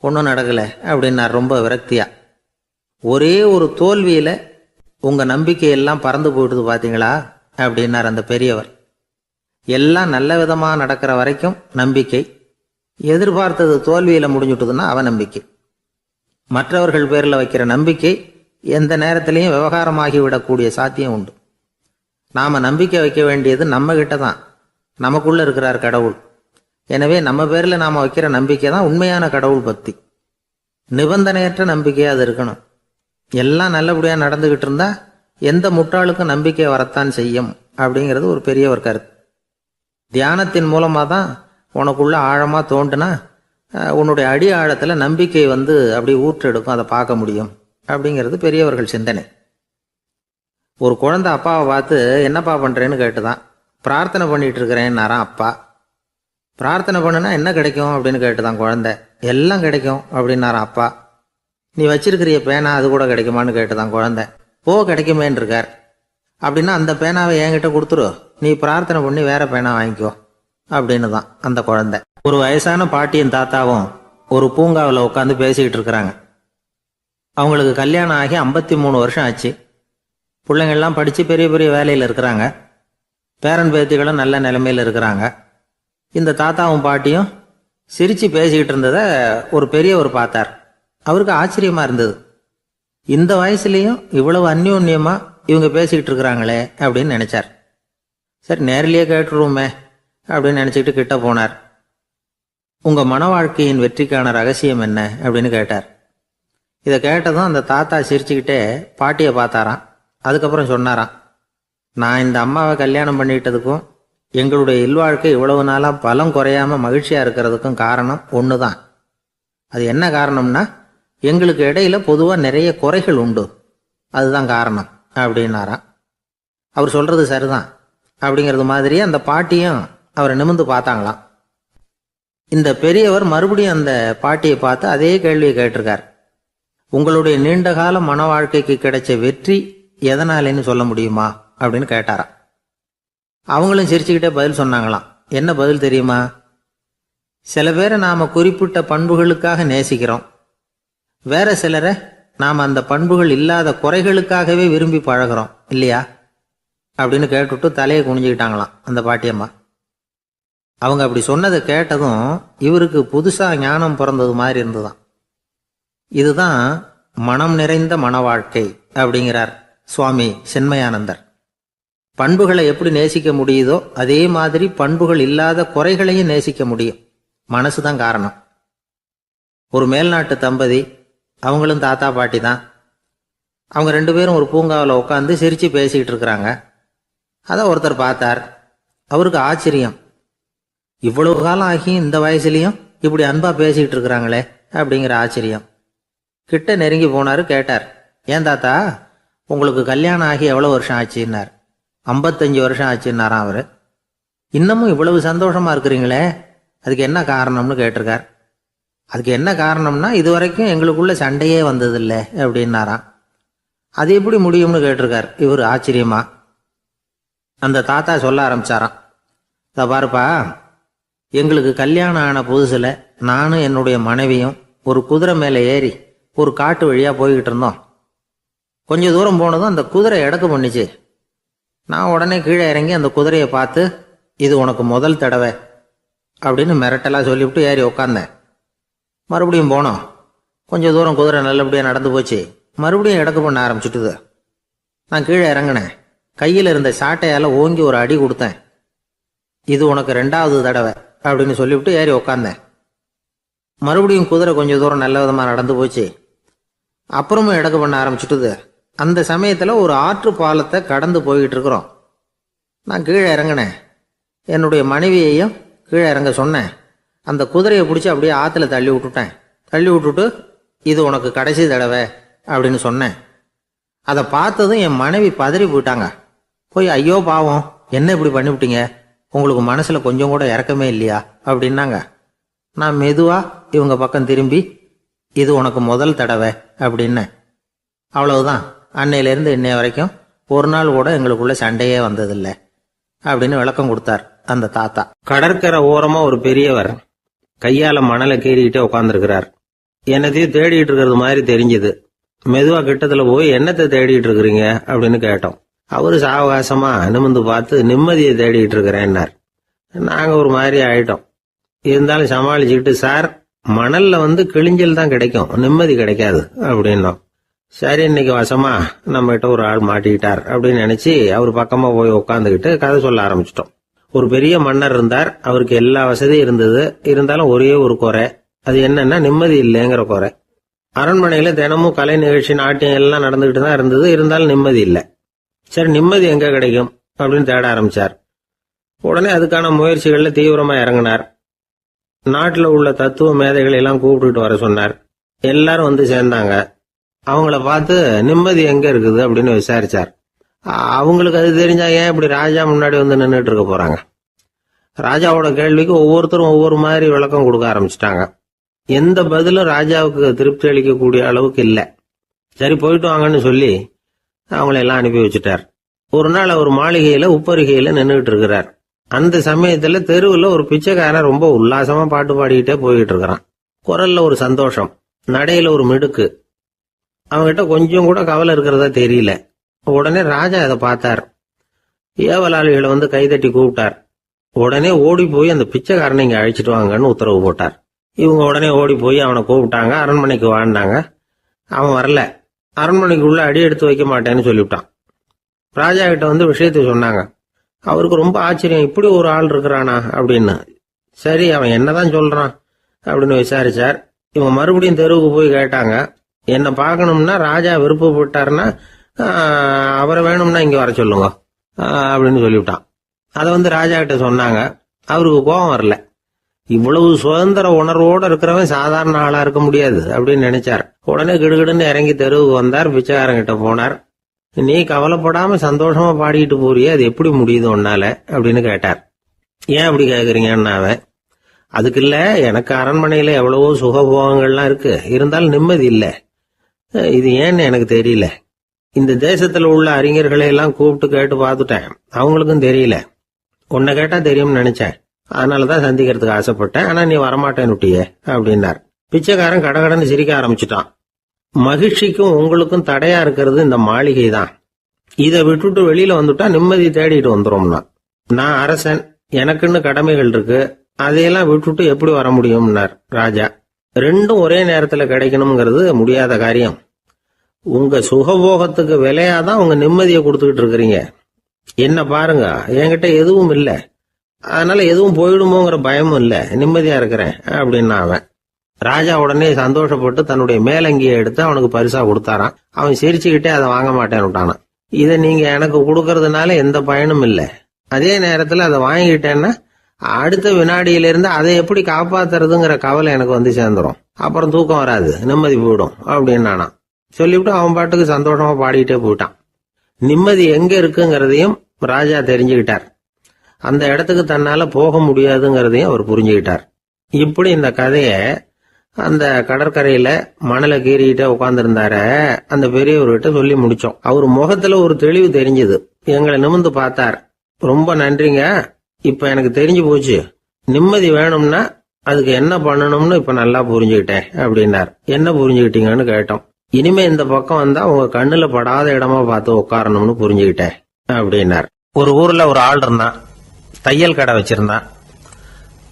ஒன்றும் நடக்கலை அப்படின்னார் ரொம்ப விரக்தியாக. ஒரே ஒரு தோல்வியில் உங்கள் நம்பிக்கையெல்லாம் பறந்து போயிடுது பார்த்தீங்களா அப்படின்னார் அந்த பெரியவர். எல்லாம் நல்ல விதமாக நடக்கிற வரைக்கும் நம்பிக்கை, எதிர்பார்த்தது தோல்வியில் முடிஞ்சுட்டுதுன்னா அவநம்பிக்கை. மற்றவர்கள் பேரில் வைக்கிற நம்பிக்கை எந்த நேரத்திலையும் விவகாரமாகி விடக்கூடிய சாத்தியம் உண்டு. நாம் நம்பிக்கை வைக்க வேண்டியது நம்மகிட்ட தான். நமக்குள்ளே இருக்கிறார் கடவுள். எனவே நம்ம பேரில் நாம் வைக்கிற நம்பிக்கை தான் உண்மையான கடவுள் பக்தி. நிபந்தனையற்ற நம்பிக்கையாக அது இருக்கணும். எல்லாம் நல்லபடியாக நடந்துக்கிட்டு இருந்தால் எந்த முட்டாளுக்கும் நம்பிக்கை வரத்தான் செய்யும் அப்படிங்கிறது ஒரு பெரியவர் கருத்து. தியானத்தின் மூலமாக தான் உனக்குள்ள ஆழமாக தோண்டுனா உன்னுடைய அடி ஆழத்தில் நம்பிக்கை வந்து அப்படி ஊற்றெடுக்கும், அதை பார்க்க முடியும் அப்படிங்கிறது பெரியவர்கள் சிந்தனை. ஒரு குழந்தை அப்பாவை பார்த்து என்னப்பா பண்ணுறேன்னு கேட்டுதான். பிரார்த்தனை பண்ணிகிட்டு இருக்கிறேன்னாரான் அப்பா. பிரார்த்தனை பண்ணுனா என்ன கிடைக்கும் அப்படின்னு கேட்டுதான் குழந்தை. எல்லாம் கிடைக்கும் அப்படின்னாரான் அப்பா. நீ வச்சிருக்கிறிய பேனா அது கூட கிடைக்குமான்னு கேட்டுதான் குழந்தை. கிடைக்குமேன்னு இருக்கார். அப்படின்னா அந்த பேனாவை என்கிட்ட கொடுத்துரு, நீ பிரார்த்தனை பண்ணி வேற பேனா வாங்கிக்கோ அப்படின்னு தான் அந்த குழந்தை. ஒரு வயசான பாட்டியும் தாத்தாவும் ஒரு பூங்காவில் உட்காந்து பேசிக்கிட்டு இருக்கிறாங்க. அவங்களுக்கு கல்யாணம் ஆகி 53 வருஷம் ஆச்சு. பிள்ளைங்கள்லாம் படித்து பெரிய பெரிய வேலையில் இருக்கிறாங்க. பேரன் பேத்திகளும் நல்ல நிலைமையில் இருக்கிறாங்க. இந்த தாத்தாவும் பாட்டியும் சிரித்து பேசிக்கிட்டு இருந்ததை ஒரு பெரியவர் பார்த்தார். அவருக்கு ஆச்சரியமாக இருந்தது. இந்த வயசுலேயும் இவ்வளவு அந்யோன்யமாக இவங்க பேசிக்கிட்டு இருக்கிறாங்களே அப்படின்னு நினச்சார். சரி, நேரிலேயே கேட்டுருவோமே அப்படின்னு நினச்சிக்கிட்டு கிட்ட போனார். உங்கள் மன வாழ்க்கையின் வெற்றிக்கான ரகசியம் என்ன அப்படின்னு கேட்டார். இதை கேட்டதும் அந்த தாத்தா சிரிச்சுக்கிட்டே பாட்டியை பார்த்தாராம். அதுக்கப்புறம் சொன்னாராம், நான் இந்த அம்மாவை கல்யாணம் பண்ணிக்கிட்டதுக்கும் எங்களுடைய இல்வாழ்க்கை இவ்வளவு நாளாக பலம் குறையாமல் மகிழ்ச்சியாக இருக்கிறதுக்கும் காரணம் ஒன்று தான். அது என்ன காரணம்னா, எங்களுக்கு இடையில பொதுவாக நிறைய குறைகள் உண்டு, அதுதான் காரணம் அப்படின்னாராம். அவர் சொல்றது சரிதான் அப்படிங்கிறது மாதிரி அந்த பாட்டியும் அவரை நிமிர்ந்து பார்த்தாங்களாம். இந்த பெரியவர் மறுபடியும் அந்த பாட்டியை பார்த்து அதே கேள்வியை கேட்டிருக்கார். உங்களுடைய நீண்டகால மன வாழ்க்கைக்கு கிடைச்ச வெற்றி எதனாலேன்னு சொல்ல முடியுமா அப்படின்னு கேட்டாராம். அவங்களும் சிரிச்சுக்கிட்டே பதில் சொன்னாங்களாம். என்ன பதில் தெரியுமா? சில பேரை நாம குறிப்பிட்ட பண்புகளுக்காக நேசிக்கிறோம், வேற சிலரை நாம் அந்த பண்புகள் இல்லாத குறைகளுக்காகவே விரும்பி பழகிறோம் இல்லையா அப்படின்னு கேட்டுவிட்டு தலையை குனிஞ்சுக்கிட்டாங்களாம் அந்த பாட்டியம்மா. அவங்க அப்படி சொன்னதை கேட்டதும் இவருக்கு புதுசா ஞானம் பிறந்தது மாதிரி இருந்துதான். இதுதான் மனம் நிறைந்த மன வாழ்க்கை அப்படிங்கிறார் சுவாமி சின்மயானந்தர். பண்புகளை எப்படி நேசிக்க முடியுதோ அதே மாதிரி பண்புகள் இல்லாத குறைகளையும் நேசிக்க முடியும். மனசுதான் காரணம். ஒரு மேல்நாட்டு தம்பதி, அவங்களும் தாத்தா பாட்டி தான். அவங்க 2 பேரும் ஒரு பூங்காவில் உட்காந்து சிரிச்சு பேசிக்கிட்டு இருக்கிறாங்க. அதை ஒருத்தர் பார்த்தார். அவருக்கு ஆச்சரியம், இவ்வளவு காலம் ஆகி இந்த வயசுலயும் இப்படி அன்பா பேசிக்கிட்டு இருக்கிறாங்களே அப்படிங்கிற ஆச்சரியம். கிட்ட நெருங்கி போனாரு. கேட்டார், ஏன் தாத்தா உங்களுக்கு கல்யாணம் ஆகி எவ்வளவு வருஷம் ஆச்சுன்னார். 55 வருஷம் ஆச்சுன்னாராம் அவரு. இன்னமும் இவ்வளவு சந்தோஷமா இருக்கிறீங்களே, அதுக்கு என்ன காரணம்னு கேட்டிருக்கார். அதுக்கு என்ன காரணம்னா, இதுவரைக்கும் எங்களுக்குள்ள சண்டையே வந்ததில்லை அப்படின்னாராம். அது எப்படி முடியும்னு கேட்டிருக்கார் இவர் ஆச்சரியமா. அந்த தாத்தா சொல்ல ஆரம்பிச்சாராம், இதை பாருப்பா, எங்களுக்கு கல்யாணம் ஆன புதுசுல நானும் என்னுடைய மனைவியும் ஒரு குதிரை மேலே ஏறி ஒரு காட்டு வழியா போய்கிட்டு இருந்தோம். கொஞ்ச தூரம் போனதும் அந்த குதிரை எடக்கு பண்ணிச்சு. நான் உடனே கீழே இறங்கி அந்த குதிரையை பார்த்து, இது உனக்கு முதல் தடவை அப்படின்னு மிரட்டலா சொல்லிவிட்டு ஏறி உக்காந்தேன். மறுபடியும் போனோம். கொஞ்சம் தூரம் குதிரை நல்லபடியாக நடந்து போச்சு. மறுபடியும் எடக்கு பண்ண ஆரம்பிச்சுட்டுது. நான் கீழே இறங்கினேன். கையில் இருந்த சாட்டையால் ஓங்கி ஒரு அடி கொடுத்தேன். இது உனக்கு 2வது தடவை அப்படின்னு சொல்லிவிட்டு ஏறி உக்காந்தேன். மறுபடியும் குதிரை கொஞ்சம் தூரம் நல்ல விதமாக நடந்து போச்சு. அப்புறமும் எடக்கு பண்ண ஆரம்பிச்சுட்டுது. அந்த சமயத்தில் ஒரு ஆற்று பாலத்தை கடந்து போய்கிட்டு இருக்கிறோம். நான் கீழே இறங்கினேன். என்னுடைய மனைவியையும் கீழே இறங்க சொன்னேன். அந்த குதிரையை பிடிச்சி அப்படியே ஆற்றுல தள்ளி விட்டுட்டேன். தள்ளி விட்டுட்டு, இது உனக்கு கடைசி தடவை அப்படின்னு சொன்னேன். அதை பார்த்ததும் என் மனைவி பதறி போயிட்டாங்க. போய், ஐயோ பாவம், என்ன இப்படி பண்ணிவிட்டீங்க, உங்களுக்கு மனசில் கொஞ்சம் கூட இறக்கமே இல்லையா அப்படின்னாங்க. நான் மெதுவாக இவங்க பக்கம் திரும்பி, இது உனக்கு முதல் தடவை அப்படின்னேன். அவ்வளவுதான், அன்னையிலேருந்து இன்னைய வரைக்கும் ஒரு நாள் கூட எங்களுக்குள்ள சண்டையே வந்ததில்லை அப்படின்னு விளக்கம் கொடுத்தார் அந்த தாத்தா. கடற்கரை ஓரமா ஒரு பெரியவர் கையால மணலை கீறிக்கிட்டே உட்காந்துருக்கிறார். என்னத்தையும் தேடிட்டு இருக்கிறது மாதிரி தெரிஞ்சுது. மெதுவா கிட்டத்துல போய், என்னத்தை தேடிட்டு இருக்கிறீங்க அப்படின்னு கேட்டோம். அவரு சாவகாசமா நிமிர்ந்து பார்த்து, நிம்மதியை தேடிட்டு இருக்கிறேன்னார். நாங்க ஒரு மாதிரி ஆயிட்டோம். இருந்தாலும் சமாளிச்சுக்கிட்டு, சார் மணல்ல கிழிஞ்சல் தான் கிடைக்கும், நிம்மதி கிடைக்காது அப்படின்னோம். சரி, இன்னைக்கு வசமா நம்ம கிட்ட ஒரு ஆள் மாட்டிக்கிட்டார் அப்படின்னு நினைச்சு அவர் பக்கமா போய் உட்காந்துக்கிட்டு கதை சொல்ல ஆரம்பிச்சிட்டோம். ஒரு பெரிய மன்னர் இருந்தார். அவருக்கு எல்லா வசதியும் இருந்தது. இருந்தாலும் ஒரே ஒரு குறை. அது என்னன்னா, நிம்மதி இல்லைங்கிற குறை. அரண்மனையில தினமும் கலை நிகழ்ச்சி, நாட்டியம் எல்லாம் நடந்துகிட்டு தான் இருந்தது. இருந்தாலும் நிம்மதி இல்லை. சரி, நிம்மதி எங்க கிடைக்கும் அப்படின்னு தேட ஆரம்பிச்சார். உடனே அதுக்கான முயற்சிகள்ல தீவிரமா இறங்கினார். நாட்டில் உள்ள தத்துவ மேதைகளை எல்லாம் கூப்பிட்டுட்டு வர சொன்னார். எல்லாரும் சேர்ந்தாங்க. அவங்கள பார்த்து, நிம்மதி எங்க இருக்குது அப்படின்னு விசாரிச்சார். அவங்களுக்கு அது தெரிஞ்சா ஏன் இப்படி ராஜா முன்னாடி நின்றுட்டு இருக்க போறாங்க? ராஜாவோட கேள்விக்கு ஒவ்வொருத்தரும் ஒவ்வொரு மாதிரி விளக்கம் கொடுக்க ஆரம்பிச்சிட்டாங்க. எந்த பதிலும் ராஜாவுக்கு திருப்தி அளிக்கக்கூடிய அளவுக்கு இல்லை. சரி, போயிட்டு வாங்கன்னு சொல்லி அவங்கள எல்லாம் அனுப்பி வச்சுட்டார். ஒரு நாள் அவர் மாளிகையில உப்பருகையில நின்றுட்டு இருக்கிறார். அந்த சமயத்துல தெருவுல ஒரு பிச்சைக்காரன் ரொம்ப உல்லாசமா பாட்டு பாடிக்கிட்டே போய்கிட்டு இருக்கிறான். குரல்ல ஒரு சந்தோஷம், நடையில ஒரு மிடுக்கு. அவங்கிட்ட கொஞ்சம் கூட கவலை இருக்கிறதா தெரியல. உடனே ராஜா அதை பார்த்தார். ஏவலாளிகளை கைதட்டி கூப்பிட்டார். உடனே ஓடி போய் அந்த பிச்சைக்காரனை இங்க அழைச்சிட்டு வாங்கன்னு உத்தரவு போட்டார். இவங்க உடனே ஓடி போய் அவனை கூப்பிட்டாங்க. அரண்மனைக்கு வாழ்ந்தாங்க. அவன் வரல. அரண்மனைக்குள்ள அடி எடுத்து வைக்க மாட்டேன்னு சொல்லிவிட்டான். ராஜா கிட்ட விஷயத்தை சொன்னாங்க. அவருக்கு ரொம்ப ஆச்சரியம், இப்படி ஒரு ஆள் இருக்கிறானா அப்படின்னு. சரி, அவன் என்னதான் சொல்றான் அப்படின்னு விசாரிச்சார். இவன் மறுபடியும் தெருவுக்கு போய் கேட்டாங்க. என்ன பார்க்கணும்னா, ராஜா விருப்பப்பட்டாருன்னா அவரை வேணும்னா இங்க வர சொல்லுங்க அப்படின்னு சொல்லிவிட்டான். அதை ராஜா கிட்ட சொன்னாங்க. அவருக்கு கோபம் வரல. இவ்வளவு சுதந்திர உணர்வோடு இருக்கிறவன் சாதாரண ஆளா இருக்க முடியாது அப்படின்னு நினைச்சார். உடனே கிடுகிடுன்னு இறங்கி தெருவுக்கு வந்தார். பிச்சைக்காரங்கிட்ட போனார். நீ கவலைப்படாம சந்தோஷமா பாடிட்டு போறியே, அது எப்படி முடியுது உன்னால அப்படின்னு கேட்டார். ஏன் அப்படி கேக்குறீங்கன்னு அவன், அதுக்கு இல்ல, எனக்கு அரண்மனையில எவ்வளவோ சுகபோகங்கள்லாம் இருக்கு, இருந்தாலும் நிம்மதி இல்ல. இது ஏன்னு எனக்கு தெரியல. இந்த தேசத்துல உள்ள அறிஞர்களை எல்லாம் கூப்பிட்டு கேட்டு பார்த்துட்டேன், அவங்களுக்கும் தெரியல. உன்னை கேட்டா தெரியும்னு நினைச்சேன், அதனாலதான் சந்திக்கிறதுக்கு ஆசைப்பட்டேன். ஆனா நீ வரமாட்டேன்னுட்டியே அப்படின்னார். பிச்சைக்காரன் கடகடன்னு சிரிக்க ஆரம்பிச்சுட்டான். மகிழ்ச்சிக்கும் உங்களுக்கும் தடையா இருக்கிறது இந்த மாளிகை தான். இதை விட்டுட்டு வெளியில வந்துட்டா நிம்மதி தேடிட்டு வந்துரும்னா. நான் அரசன், எனக்குன்னு கடமைகள் இருக்கு, அதையெல்லாம் விட்டுட்டு எப்படி வர முடியும்னார் ராஜா. ரெண்டும் ஒரே நேரத்துல கிடைக்கணுங்கிறது முடியாத காரியம். உங்க சுகபோகத்துக்கு விலையாதான் உங்க நிம்மதியை கொடுத்துக்கிட்டு இருக்கிறீங்க. என்ன பாருங்க, என்கிட்ட எதுவும் இல்லை, அதனால எதுவும் போயிடுமோங்கிற பயமும் இல்ல, நிம்மதியா இருக்கிறேன் அப்படின்னா அவன். ராஜா உடனே சந்தோஷப்பட்டு தன்னுடைய மேலங்கியை எடுத்து அவனுக்கு பரிசா கொடுத்தாராம். அவன் சிரிச்சுக்கிட்டே அதை வாங்க மாட்டேன்னு விட்டானான். இதை நீங்க எனக்கு கொடுக்கறதுனால எந்த பயனும் இல்லை, அதே நேரத்துல அதை வாங்கிட்டேன்னா அடுத்த வினாடியிலிருந்து அதை எப்படி காப்பாத்துறதுங்கிற கவலை எனக்கு வந்து சேர்ந்துரும், அப்புறம் தூக்கம் வராது, நிம்மதி போயிடும் அப்படின்னானா. சொல்லிவிட்டு அவன் பாட்டுக்கு சந்தோஷமா பாடிக்கிட்டே போயிட்டான். நிம்மதி எங்க இருக்குங்கிறதையும் ராஜா தெரிஞ்சுக்கிட்டார். அந்த இடத்துக்கு தன்னால போக முடியாதுங்கிறதையும் அவர் புரிஞ்சுக்கிட்டார். இப்படி இந்த கதைய அந்த கடற்கரையில மணலை கீறிக்கிட்டே உட்கார்ந்துருந்தார அந்த பெரியவர்கிட்ட சொல்லி முடிச்சோம். அவர் முகத்துல ஒரு தெளிவு தெரிஞ்சது. எங்களை நிமிர்ந்து பார்த்தார். ரொம்ப நன்றிங்க, இப்ப எனக்கு தெரிஞ்சு போச்சு, நிம்மதி வேணும்னா அதுக்கு என்ன பண்ணணும்னு இப்ப நல்லா புரிஞ்சுக்கிட்டேன் அப்படின்னார். என்ன புரிஞ்சுக்கிட்டீங்கன்னு கேட்டோம். இனிமே இந்த பக்கம் வந்தா உங்க கண்ணுல படாத இடமா பார்த்து உட்காரணும்னு புரிஞ்சுக்கிட்டேன் அப்படின்னார். ஒரு ஊர்ல ஒரு ஆள் இருந்தான், தையல் கடை வச்சிருந்தான்.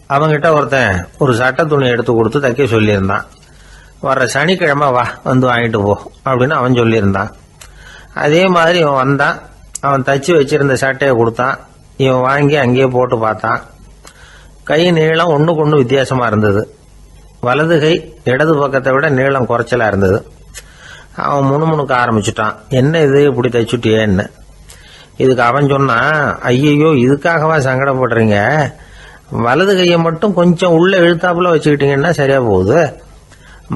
அவங்கிட்ட ஒருத்தன் ஒரு சட்டை துணி எடுத்து கொடுத்து தைக்க சொல்லியிருந்தான். வர்ற சனிக்கிழமை வா, வந்து வாங்கிட்டு போ அப்படின்னு அவன் சொல்லியிருந்தான். அதே மாதிரி இவன் வந்தான். அவன் தச்சு வச்சிருந்த சட்டையை கொடுத்தான். இவன் வாங்கி அங்கேயே போட்டு பார்த்தான். கை நீளம் ஒண்ணுக்கு ஒண்ணு வித்தியாசமா இருந்தது. வலது கை இடது பக்கத்தை விட நீளம் குறைச்சலா இருந்தது. அவன் முணுமுணுக்க ஆரம்பிச்சுட்டான், என்ன இது இப்படி தைச்சுட்டியேன்னு. இதுக்கு அவன் சொன்னான், ஐயையோ இதுக்காகவா சங்கடப்படுறீங்க, வலது கையை மட்டும் கொஞ்சம் உள்ள இழுத்தாப்புல வச்சுக்கிட்டீங்கன்னா சரியா போகுது,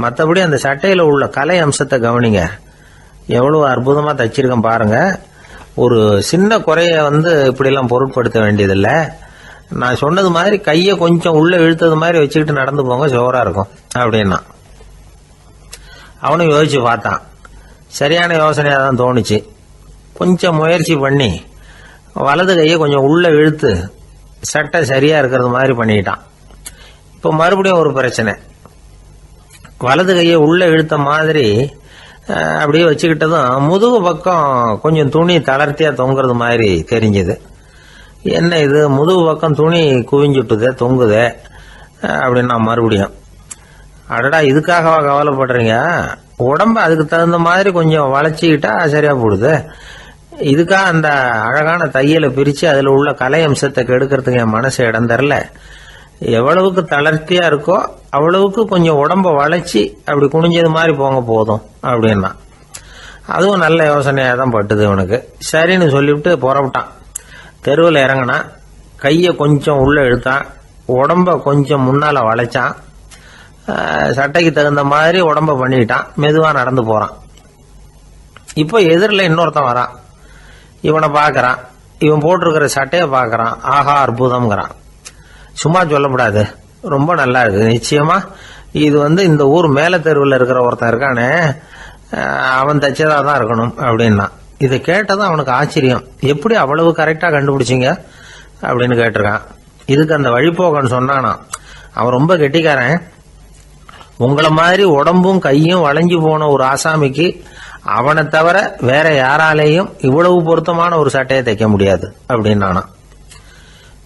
மற்றபடி அந்த சட்டையில உள்ள கலை அம்சத்தை கவனிங்க, எவ்வளவு அற்புதமா தச்சிருக்கேன் பாருங்க, ஒரு சின்ன குறைய இப்படிலாம் பொருட்படுத்த வேண்டியதில்லை, நான் சொன்னது மாதிரி கையை கொஞ்சம் உள்ள இழுத்தது மாதிரி வச்சுக்கிட்டு நடந்து போங்க, ஜோரா இருக்கும் அப்படின்னா. அவனும் யோசிச்சு பார்த்தான். சரியான யோசனையா தான் தோணுச்சு. கொஞ்சம் முயற்சி பண்ணி வலது கையை கொஞ்சம் உள்ள இழுத்து சட்டை சரியா இருக்கிறது மாதிரி பண்ணிட்டான். இப்போ மறுபடியும் ஒரு பிரச்சனை. வலது கையை உள்ள இழுத்த மாதிரி அப்படியே வச்சுக்கிட்டதும் முதுகு பக்கம் கொஞ்சம் துணி தளர்த்தியா தொங்குறது மாதிரி தெரிஞ்சது. என்ன இது, முதுகு பக்கம் துணி குவிஞ்சுட்டுதே, தொங்குதே அப்படின்னா மறுபடியும், அடடா இதுக்காகவா கவலைப்படுறீங்க, உடம்ப அதுக்கு தகுந்த மாதிரி கொஞ்சம் வளைச்சிக்கிட்டா சரியா போடுது, இதுக்காக அந்த அழகான தையலை பிரிச்சு அதுல உள்ள கலை அம்சத்தை கெடுக்கிறதுக்கு என் மனசு இடம் தரல, எவ்வளவுக்கு தளர்த்தியா இருக்கோ அவ்வளவுக்கு கொஞ்சம் உடம்ப வளைச்சி அப்படி குனிஞ்சது மாதிரி போங்க போதும் அப்படின்னா. அதுவும் நல்ல யோசனையா தான் பட்டுது இவனுக்கு. சரின்னு சொல்லிவிட்டு புறப்பட்டான். தெருவில் இறங்கினான். கையை கொஞ்சம் உள்ள இழுத்தான், உடம்ப கொஞ்சம் முன்னால வளைச்சான், சட்டைக்கு தகுந்த மாதிரி உடம்ப பண்ணிக்கிட்டான், மெதுவா நடந்து போறான். இப்போ எதிரில் இன்னொருத்தன் வரான். இவனை பாக்குறான், இவன் போட்டிருக்கிற சட்டையை பாக்குறான், ஆஹா அற்புதம்ங்கிறான். சும்மா சொல்லக்கூடாது, ரொம்ப நல்லா இருக்கு, நிச்சயமா இது இந்த ஊர் மேல தெருவில் இருக்கிற ஒருத்தன் இருக்கானே அவன் தச்சதா தான் இருக்கணும் அப்படின்னா. இதை கேட்டதான் அவனுக்கு ஆச்சரியம். எப்படி அவ்வளவு கரெக்டா கண்டுபிடிச்சிங்க அப்படின்னு கேட்டிருக்கான். இதுக்கு அந்த வழிபோகன்னு சொன்னானா, அவன் ரொம்ப கெட்டிக்காரன், உங்களை மாதிரி உடம்பும் கையும் வளைஞ்சு போன ஒரு ஆசாமிக்கு அவனை தவிர வேற யாராலேயும் இவ்வளவு பொருத்தமான ஒரு சட்டையை தைக்க முடியாது அப்படின்னானா.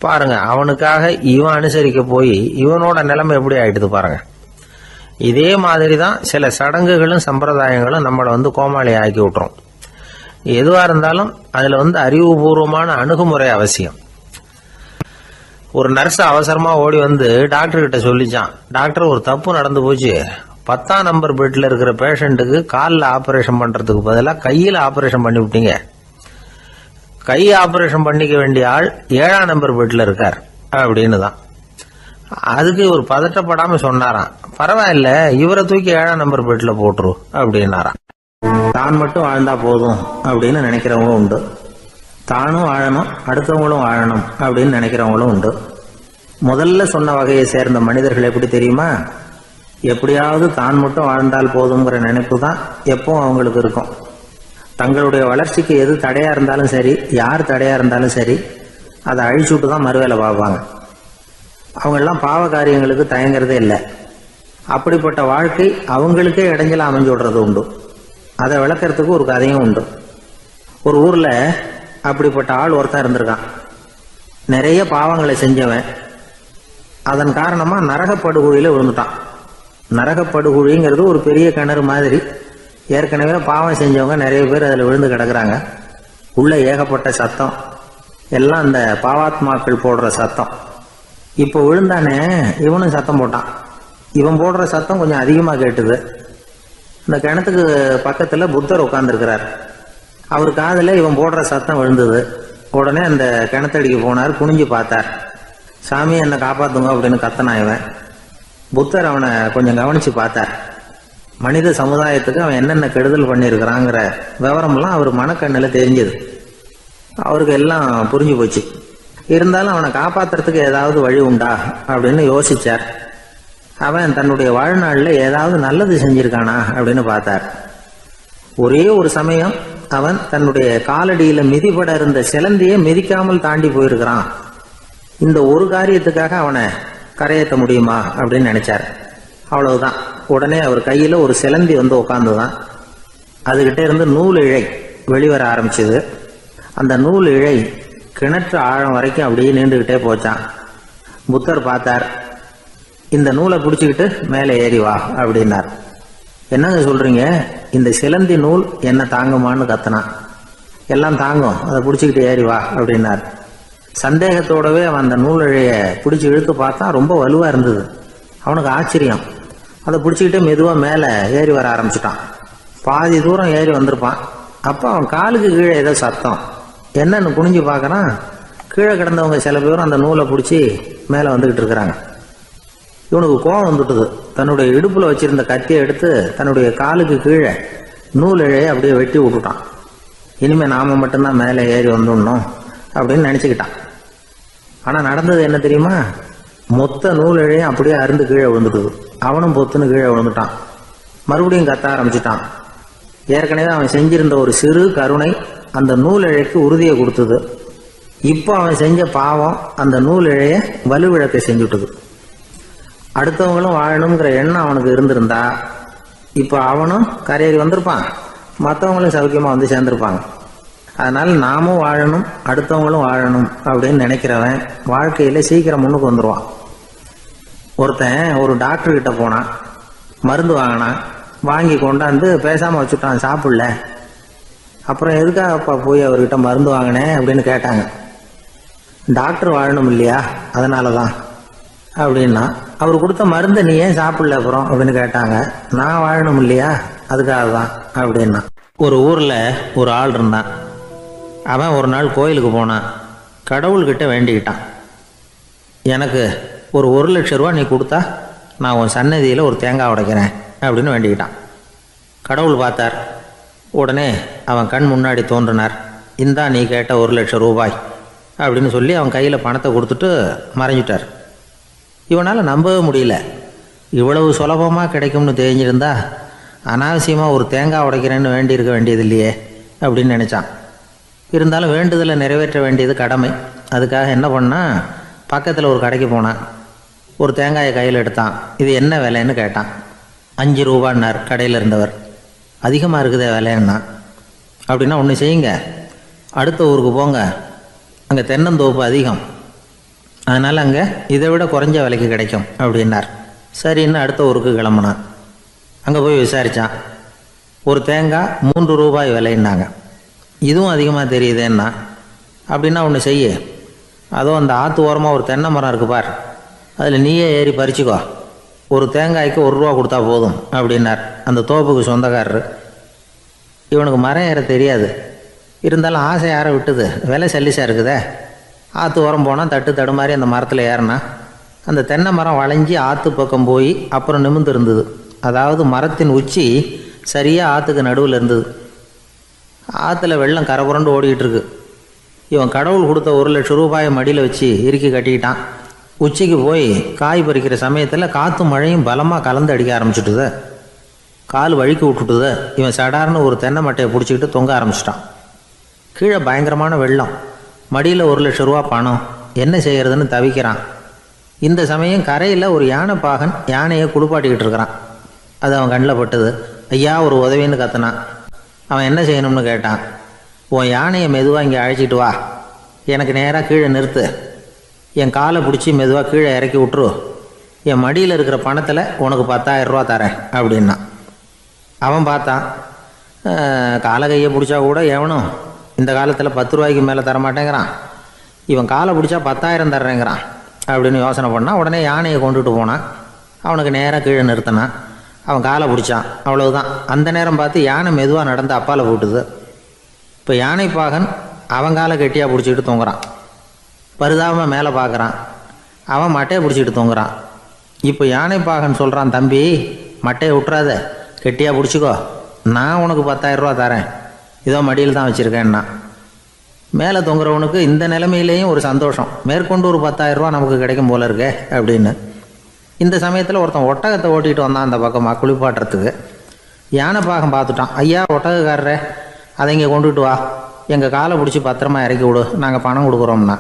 பாருங்க, அவனுக்காக இவன் அனுசரிக்க போய் இவனோட நிலைமை எப்படி ஆயிடுது பாருங்க. இதே மாதிரிதான் சில சடங்குகளும் சம்பிரதாயங்களும் நம்மளை கோமாளி ஆக்கி விட்டுரும். எதுவா இருந்தாலும் அதுல அறிவுபூர்வமான அணுகுமுறை அவசியம். ஒரு நர்ஸ் அவசரமா ஓடி டாக்டர் கிட்ட சொல்லிச்சான், டாக்டர் ஒரு தப்பு நடந்து போச்சு, 10ஆம் நம்பர் பெட்ல இருக்கிற பேஷண்ட்டுக்கு காலில் ஆபரேஷன் பண்றதுக்கு பதிலாக கையில் ஆபரேஷன் பண்ணி விட்டீங்க, கை ஆபரேஷன் பண்ணிக்க வேண்டிய ஆள் 7ஆம் நம்பர் பெட்ல இருக்கார் அப்படின்னு தான். அதுக்கு இவர் பதட்டப்படாம சொன்னாராம், பரவாயில்ல, இவரை தூக்கி 7ஆம் நம்பர் பெட்ல போட்டுரு அப்படின்னாராம். தான் மட்டும் வாழ்ந்தா போதும் அப்படின்னு நினைக்கிறவங்களும் உண்டு. தானும் வாழணும், அடுத்தவங்களும் வாழணும் அப்படின்னு நினைக்கிறவங்களும் உண்டு. முதல்ல சொன்ன வகையை சேர்ந்த மனிதர்கள் எப்படி தெரியுமா? எப்படியாவது தான் மட்டும் வாழ்ந்தால் போதுங்கிற நினைப்பு தான் எப்பவும் அவங்களுக்கு இருக்கும். தங்களுடைய வளர்ச்சிக்கு எது தடையா இருந்தாலும் சரி, யார் தடையா இருந்தாலும் சரி, அதை அழிச்சுட்டு தான் மறுவேலை பார்ப்பாங்க. அவங்கெல்லாம் பாவ காரியங்களுக்கு தயங்குறதே இல்லை. அப்படிப்பட்ட வாழ்க்கை அவங்களுக்கே இடைஞ்சல அமைஞ்சு விடுறது உண்டு. அதை விளக்கறதுக்கு ஒரு கதையும் உண்டு. ஒரு ஊர்ல அப்படிப்பட்ட ஆள் ஒருத்தன் இருந்திருக்கான். நிறைய பாவங்களை செஞ்சவன். அதன் காரணமா நரகப்படுகொழியில விழுந்துட்டான். நரகப்படுகொழிங்கிறது ஒரு பெரிய கிணறு மாதிரி. ஏற்கனவே பாவம் செஞ்சவங்க நிறைய பேர் அதில் விழுந்து கிடக்குறாங்க. உள்ள ஏகப்பட்ட சத்தம், எல்லாம் அந்த பாவாத்மாக்கள் போடுற சத்தம். இப்போ விழுந்தானே, இவனும் சத்தம் போட்டான். இவன் போடுற சத்தம் கொஞ்சம் அதிகமாக கேட்டுது. இந்த கிணத்துக்கு பக்கத்தில் புத்தர் உட்கார்ந்துருக்கிறார். அவர் காதில் இவன் போடுற சத்தம் விழுந்தது. உடனே அந்த கிணத்தடிக்கு போனார். குனிஞ்சு பார்த்தார். சாமி, என்னை காப்பாத்துங்க அப்படின்னு கத்தனான் இவன். புத்தர் அவனை கொஞ்சம் கவனிச்சு பார்த்தார். மனித சமுதாயத்துக்கு அவன் என்னென்ன கெடுதல் பண்ணியிருக்கிறாங்கிற விவரம்லாம் அவர் மனக்கண்ணில் தெரிஞ்சது. அவருக்கு எல்லாம் புரிஞ்சு போச்சு. இருந்தாலும் அவனை காப்பாத்துறதுக்கு ஏதாவது வழி உண்டா அப்படின்னு யோசிச்சார். அவன் தன்னுடைய வாழ்நாளில் ஏதாவது நல்லது செஞ்சிருக்கானா அப்படின்னு பார்த்தார். ஒரே ஒரு சமயம் அவன் தன்னுடைய காலடியில மிதிபட இருந்த சிலந்தியை மிதிக்காமல் தாண்டி போயிருக்கிறான். இந்த ஒரு காரியத்துக்காக அவனை கரையேற்ற முடியுமா அப்படின்னு நினைச்சார். அவ்வளவுதான். உடனே அவர் கையில ஒரு சிலந்தி வந்து உட்காந்துதான். அதுகிட்ட இருந்து நூல் இழை வெளிவர ஆரம்பிச்சது. அந்த நூல் இழை கிணற்று ஆழம் வரைக்கும் அப்படியே நீண்டுகிட்டே போச்சான். புத்தர் பார்த்தார். இந்த நூலை பிடிச்சிக்கிட்டு மேலே ஏறி வா அப்படின்னார். என்னங்க சொல்றீங்க, இந்த சிலந்தி நூல் என்ன தாங்குமான்னு கத்தினான். எல்லாம் தாங்கும், அதை பிடிச்சிக்கிட்டு ஏறி வா அப்படின்னார். சந்தேகத்தோடவே அவன் அந்த நூல் இழைய பிடிச்சி இழுத்து பார்த்தா ரொம்ப வலுவா இருந்தது. அவனுக்கு ஆச்சரியம். அதை பிடிச்சிக்கிட்டு மெதுவாக மேலே ஏறி வர ஆரம்பிச்சிட்டான். பாதி தூரம் ஏறி வந்திருப்பான். அப்போ அவன் காலுக்கு கீழே ஏதோ சத்தம். என்னன்னு குனிஞ்சு பார்க்கறான். கீழே கிடந்தவங்க சில பேரும் அந்த நூலை பிடிச்சி மேலே வந்துக்கிட்டு இருக்கிறாங்க. இவனுக்கு கோபம் வந்துட்டுது. தன்னுடைய இடுப்புல வச்சிருந்த கத்தியை எடுத்து தன்னுடைய காலுக்கு கீழே நூல் இழையை அப்படியே வெட்டி விட்டுட்டான். இனிமே நாம மட்டும்தான் மேலே ஏறி வந்துடணும் அப்படின்னு நினைச்சுக்கிட்டான். ஆனா நடந்தது என்ன தெரியுமா? மொத்த நூல் இழையும் அப்படியே அருந்து கீழே விழுந்துட்டுது. அவனும் பொத்துன்னு கீழே விழுந்துட்டான். மறுபடியும் கத்த ஆரம்பிச்சுட்டான். ஏற்கனவே அவன் செஞ்சிருந்த ஒரு சிறு கருணை அந்த நூல் இழைக்கு உறுதியை கொடுத்தது. இப்போ அவன் செஞ்ச பாவம் அந்த நூல் இழைய வலுவிழக்க செஞ்சுட்டுது. அடுத்தவங்களும் வாழணுங்கிற எண்ணம் அவனுக்கு இருந்திருந்தா இப்போ அவனும் கரையேறி வந்திருப்பான், மற்றவங்களும் சௌக்கியமா வந்து சேர்ந்திருப்பாங்க. அதனால நாமும் வாழணும், அடுத்தவங்களும் வாழணும் அப்படின்னு நினைக்கிறவன் வாழ்க்கையில சீக்கிரம் முன்னுக்கு வந்துடுவான். ஒருத்தன் ஒரு டாக்டர் கிட்ட போனான். மருந்து வாங்கினான். வாங்கி கொண்டாந்து பேசாம வச்சுட்டான், சாப்பிடல. அப்புறம் எதுக்காகப்பா போய் அவர்கிட்ட மருந்து வாங்கினேன் அப்படின்னு கேட்டாங்க. டாக்டர் வாழணும் இல்லையா, அதனாலதான் அப்படின்னா. அவர் கொடுத்த மருந்தை நீ ஏன் சாப்பிடல அப்புறம் அப்படின்னு கேட்டாங்க. நான் வாழணும் இல்லையா, அதுக்காக தான் அப்படின்னா. ஒரு ஊர்ல ஒரு ஆள் இருந்தான். அவன் ஒரு நாள் கோயிலுக்கு போனான். கடவுள்கிட்ட வேண்டிக்கிட்டான், எனக்கு ஒரு 1,00,000 ரூபா நீ கொடுத்தா நான் உன் சன்னதியில் ஒரு தேங்காய் உடைக்கிறேன் அப்படின்னு வேண்டிக்கிட்டான். கடவுள் பார்த்தார். உடனே அவன் கண் முன்னாடி தோன்றினார். இந்தா நீ கேட்ட 1,00,000 ரூபாய் அப்படின்னு சொல்லி அவன் கையில் பணத்தை கொடுத்துட்டு மறைஞ்சிட்டார். இவனால் நம்பவே முடியல. இவ்வளவு சுலபமாக கிடைக்கும்னு தெரிஞ்சிருந்தா அனாவசியமாக ஒரு தேங்காய் உடைக்கிறேன்னு வேண்டியிருக்க வேண்டியது இல்லையே அப்படின்னு நினச்சான். இருந்தாலும் வேண்டுதலை நிறைவேற்ற வேண்டியது கடமை. அதுக்காக என்ன பண்ணான், பக்கத்தில் ஒரு கடைக்கு போனான். ஒரு தேங்காயை கையில் எடுத்தான். இது என்ன விலைன்னு கேட்டான். 5 ரூபான்னார் கடையில் இருந்தவர். அதிகமாக இருக்குதே விலைன்னா. அப்படின்னா ஒன்று செய்யுங்க, அடுத்த ஊருக்கு போங்க, அங்கே தென்னந்தோப்பு அதிகம், அதனால் அங்கே இதை விட குறைஞ்ச விலைக்கு கிடைக்கும் அப்படின்னார். சரின்னு அடுத்த ஊருக்கு கிளம்புனான். அங்கே போய் விசாரித்தான். ஒரு தேங்காய் 3 ரூபாய் விலைன்னாங்க. இதுவும் அதிகமாக தெரியுதேன்னா. அப்படின்னா ஒன்று செய்ய, அதோ அந்த ஆற்று ஓரமாக ஒரு தென்னை மரம் இருக்கு பார், அதில் நீயே ஏறி பறிச்சுக்கோ, ஒரு தேங்காய்க்கு 1 ரூபா கொடுத்தா போதும் அப்படின்னார் அந்த தோப்புக்கு சொந்தக்காரரு. இவனுக்கு மரம் ஏற தெரியாது. இருந்தாலும் ஆசை யாரை விட்டுது, விலை சல்லிசாக இருக்குதே. ஆற்று ஓரம் போனால் தட்டு தடுமாறி அந்த மரத்தில் ஏறினா அந்த தென்னை மரம் வளைஞ்சி ஆற்று பக்கம் போய் அப்புறம் நிமிர்ந்து இருந்தது. அதாவது மரத்தின் உச்சி சரியாக ஆற்றுக்கு நடுவில் இருந்தது. ஆற்றுல வெள்ளம் கரைபுரண்டு ஓடிக்கிட்டு இருக்கு. இவன் கடவுள் கொடுத்த 1,00,000 ரூபாயை மடியில் வச்சு இறுக்கி கட்டிக்கிட்டான். உச்சிக்கு போய் காய் பறிக்கிற சமயத்தில் காற்றும் மழையும் பலமாக கலந்து அடிக்க ஆரம்பிச்சுட்டுது. கால் வழுக்கி விட்டுட்டுது. இவன் சடார்னு ஒரு தென்னை மட்டையை பிடிச்சிக்கிட்டு தொங்க ஆரம்பிச்சிட்டான். கீழே பயங்கரமான வெள்ளம். மடியில் 1,00,000 ரூபா பணம். என்ன செய்கிறதுன்னு தவிக்கிறான். இந்த சமயம் கரையில் ஒரு யானைப்பாகன் யானையை குளிப்பாட்டிக்கிட்டு இருக்கிறான். அது அவன் கண்ணில் பட்டுது. ஐயா ஒரு உதவின்னு கத்துனான். அவன் என்ன செய்யணும்னு கேட்டான். உன் யானையை மெதுவாக இங்கே அழைச்சிட்டு வா, எனக்கு நேராக கீழே நிறுத்து, என் காலை பிடிச்சி மெதுவாக கீழே இறக்கி விட்டுரு, என் மடியில் இருக்கிற பணத்தில் உனக்கு 10,000 ரூபா தரேன் அப்படின்னா. அவன் பார்த்தான். காலை கையை பிடிச்சா கூட எவனும் இந்த காலத்தில் 10 ரூபாய்க்கு மேலே தரமாட்டேங்கிறான். இவன் காலை பிடிச்சா 10,000 தர்றேங்கிறான் அப்படின்னு யோசனை பண்ணான். உடனே யானையை கொண்டுட்டு போனான். அவனுக்கு நேராக கீழே நிறுத்தினான். அவன் காலை பிடிச்சான். அவ்வளவுதான். அந்த நேரம் பார்த்து யானை மெதுவாக நடந்து அப்பால் போட்டுது. இப்போ யானைப்பாகன் அவன் காலை கெட்டியாக பிடிச்சிக்கிட்டு தொங்குறான். பரிதாபமாக மேலே பார்க்குறான். அவன் மட்டையை பிடிச்சிக்கிட்டு தொங்குறான். இப்போ யானைப்பாகன் சொல்கிறான், தம்பி மட்டையை விட்டுறாத, கெட்டியாக பிடிச்சிக்கோ, நான் உனக்கு 10,000 ரூபா தரேன், இதோ மடியில் தான் வச்சுருக்கேன்னா. மேலே தொங்குறவனுக்கு இந்த நிலைமையிலேயும் ஒரு சந்தோஷம், மேற்கொண்டு ஒரு 10,000 ரூபா நமக்கு கிடைக்கும் போல இருக்கே அப்படின்னு. இந்த சமயத்தில் ஒருத்தன் ஒட்டகத்தை ஓட்டிகிட்டு வந்தான் அந்த பக்கமாக குளிப்பாட்டுறதுக்கு. யானைப்பாகன் பார்த்துட்டான். ஐயா ஒட்டகக்காரரே, அதை இங்கே கொண்டுட்டு வா, எங்கள் காலை பிடிச்சி பத்திரமா இறக்கி விடு, நாங்கள் பணம் கொடுக்குறோம்னா.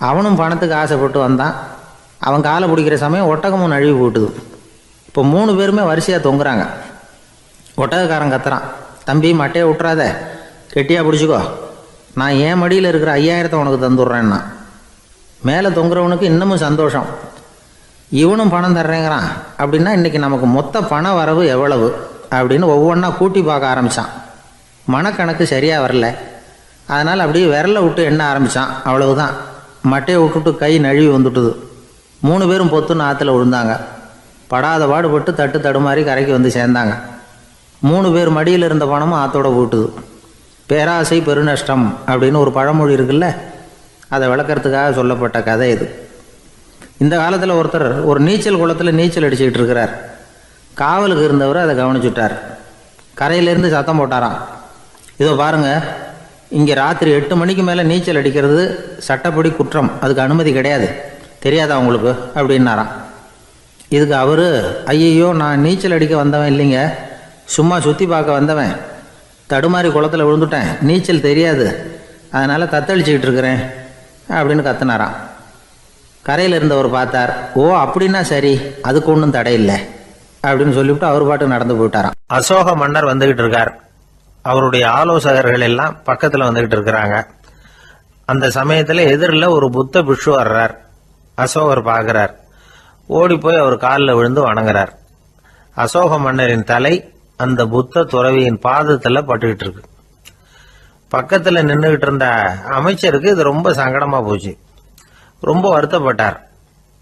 அவனும் பணத்துக்கு ஆசைப்பட்டு வந்தான். அவன் காலை பிடிக்கிற சமயம் ஒட்டகமும் நழுவி போட்டுது. இப்போ 3 பேருமே வரிசையாக தொங்குறாங்க. ஒட்டகக்காரன் கத்துறான், தம்பி மட்டையை விட்டுறாத, கெட்டியாக பிடிச்சிக்கோ, நான் என் மடியில் இருக்கிற 5,000 உனக்கு தந்துடுறேன்னா. மேலே தொங்குறவனுக்கு இன்னமும் சந்தோஷம், இவனும் பணம் தர்றேங்கிறான் அப்படின்னா இன்றைக்கி நமக்கு மொத்த பண வரவு எவ்வளவு அப்படின்னு ஒவ்வொன்றா கூட்டி பார்க்க ஆரம்பித்தான். மனக்கணக்கு சரியாக வரல. அதனால் அப்படியே விரலை விட்டு எண்ண ஆரம்பித்தான். அவ்வளவுதான். மட்டையை விட்டுட்டு கை நழுவி வந்துட்டுது. 3 பேரும் பொத்துன்னு ஆற்றுல விழுந்தாங்க. படாத பாடுபட்டு தட்டு தடுமாறி கரைக்கு வந்து சேர்ந்தாங்க. 3 பேர் மடியில் இருந்த பணமும் ஆற்றோட போட்டுது. பேராசை பெருநஷ்டம் அப்படின்னு ஒரு பழமொழி இருக்குல்ல, அதை விளக்கறதுக்காக சொல்லப்பட்ட கதை இது. இந்த காலத்தில் ஒருத்தர் ஒரு நீச்சல் குளத்தில் நீச்சல் அடிச்சுக்கிட்டு இருக்கிறார். காவலுக்கு இருந்தவர் அதை கவனிச்சுட்டார். கரையிலேருந்து சத்தம் போட்டாராம், இதோ பாருங்க, இங்கே ராத்திரி 8 மணிக்கு மேலே நீச்சல் அடிக்கிறது சட்டப்படி குற்றம், அதுக்கு அனுமதி கிடையாது, தெரியாதா உங்களுக்கு அப்படின்னாராம். இதுக்கு அவர், ஐயையோ நான் நீச்சல் அடிக்க வந்தவன் இல்லைங்க, சும்மா சுற்றி பார்க்க வந்தவன், தடுமாறி குளத்தில் விழுந்துட்டேன், நீச்சல் தெரியாது, அதனால் தத்தளிச்சுக்கிட்டு இருக்கிறேன் அப்படின்னு கத்துனாராம். கரையில் இருந்தவர் பார்த்தார். ஓ அப்படின்னா சரி, அதுக்கு ஒன்றும் தடை இல்லை அப்படின்னு சொல்லிவிட்டு அவர் பாட்டுக்கு நடந்து போயிட்டாராம். அசோக மன்னர் வந்துகிட்டு இருக்கார். அவருடைய ஆலோசகர்கள் எல்லாம் பக்கத்தில் வந்துகிட்டு இருக்கிறாங்க. அந்த சமயத்தில் எதிரில் ஒரு புத்த பிக்ஷு வர்றார். அசோகர் பார்க்கிறார். ஓடி போய் அவர் காலில் விழுந்து வணங்குறார். அசோக மன்னரின் தலை அந்த புத்த துறவியின் பாதத்தில் பட்டுக்கிட்டு இருக்கு. பக்கத்தில் நின்றுகிட்டு இருந்த அமைச்சருக்கு இது ரொம்ப சங்கடமா போச்சு. ரொம்ப வருத்தப்பட்டார்.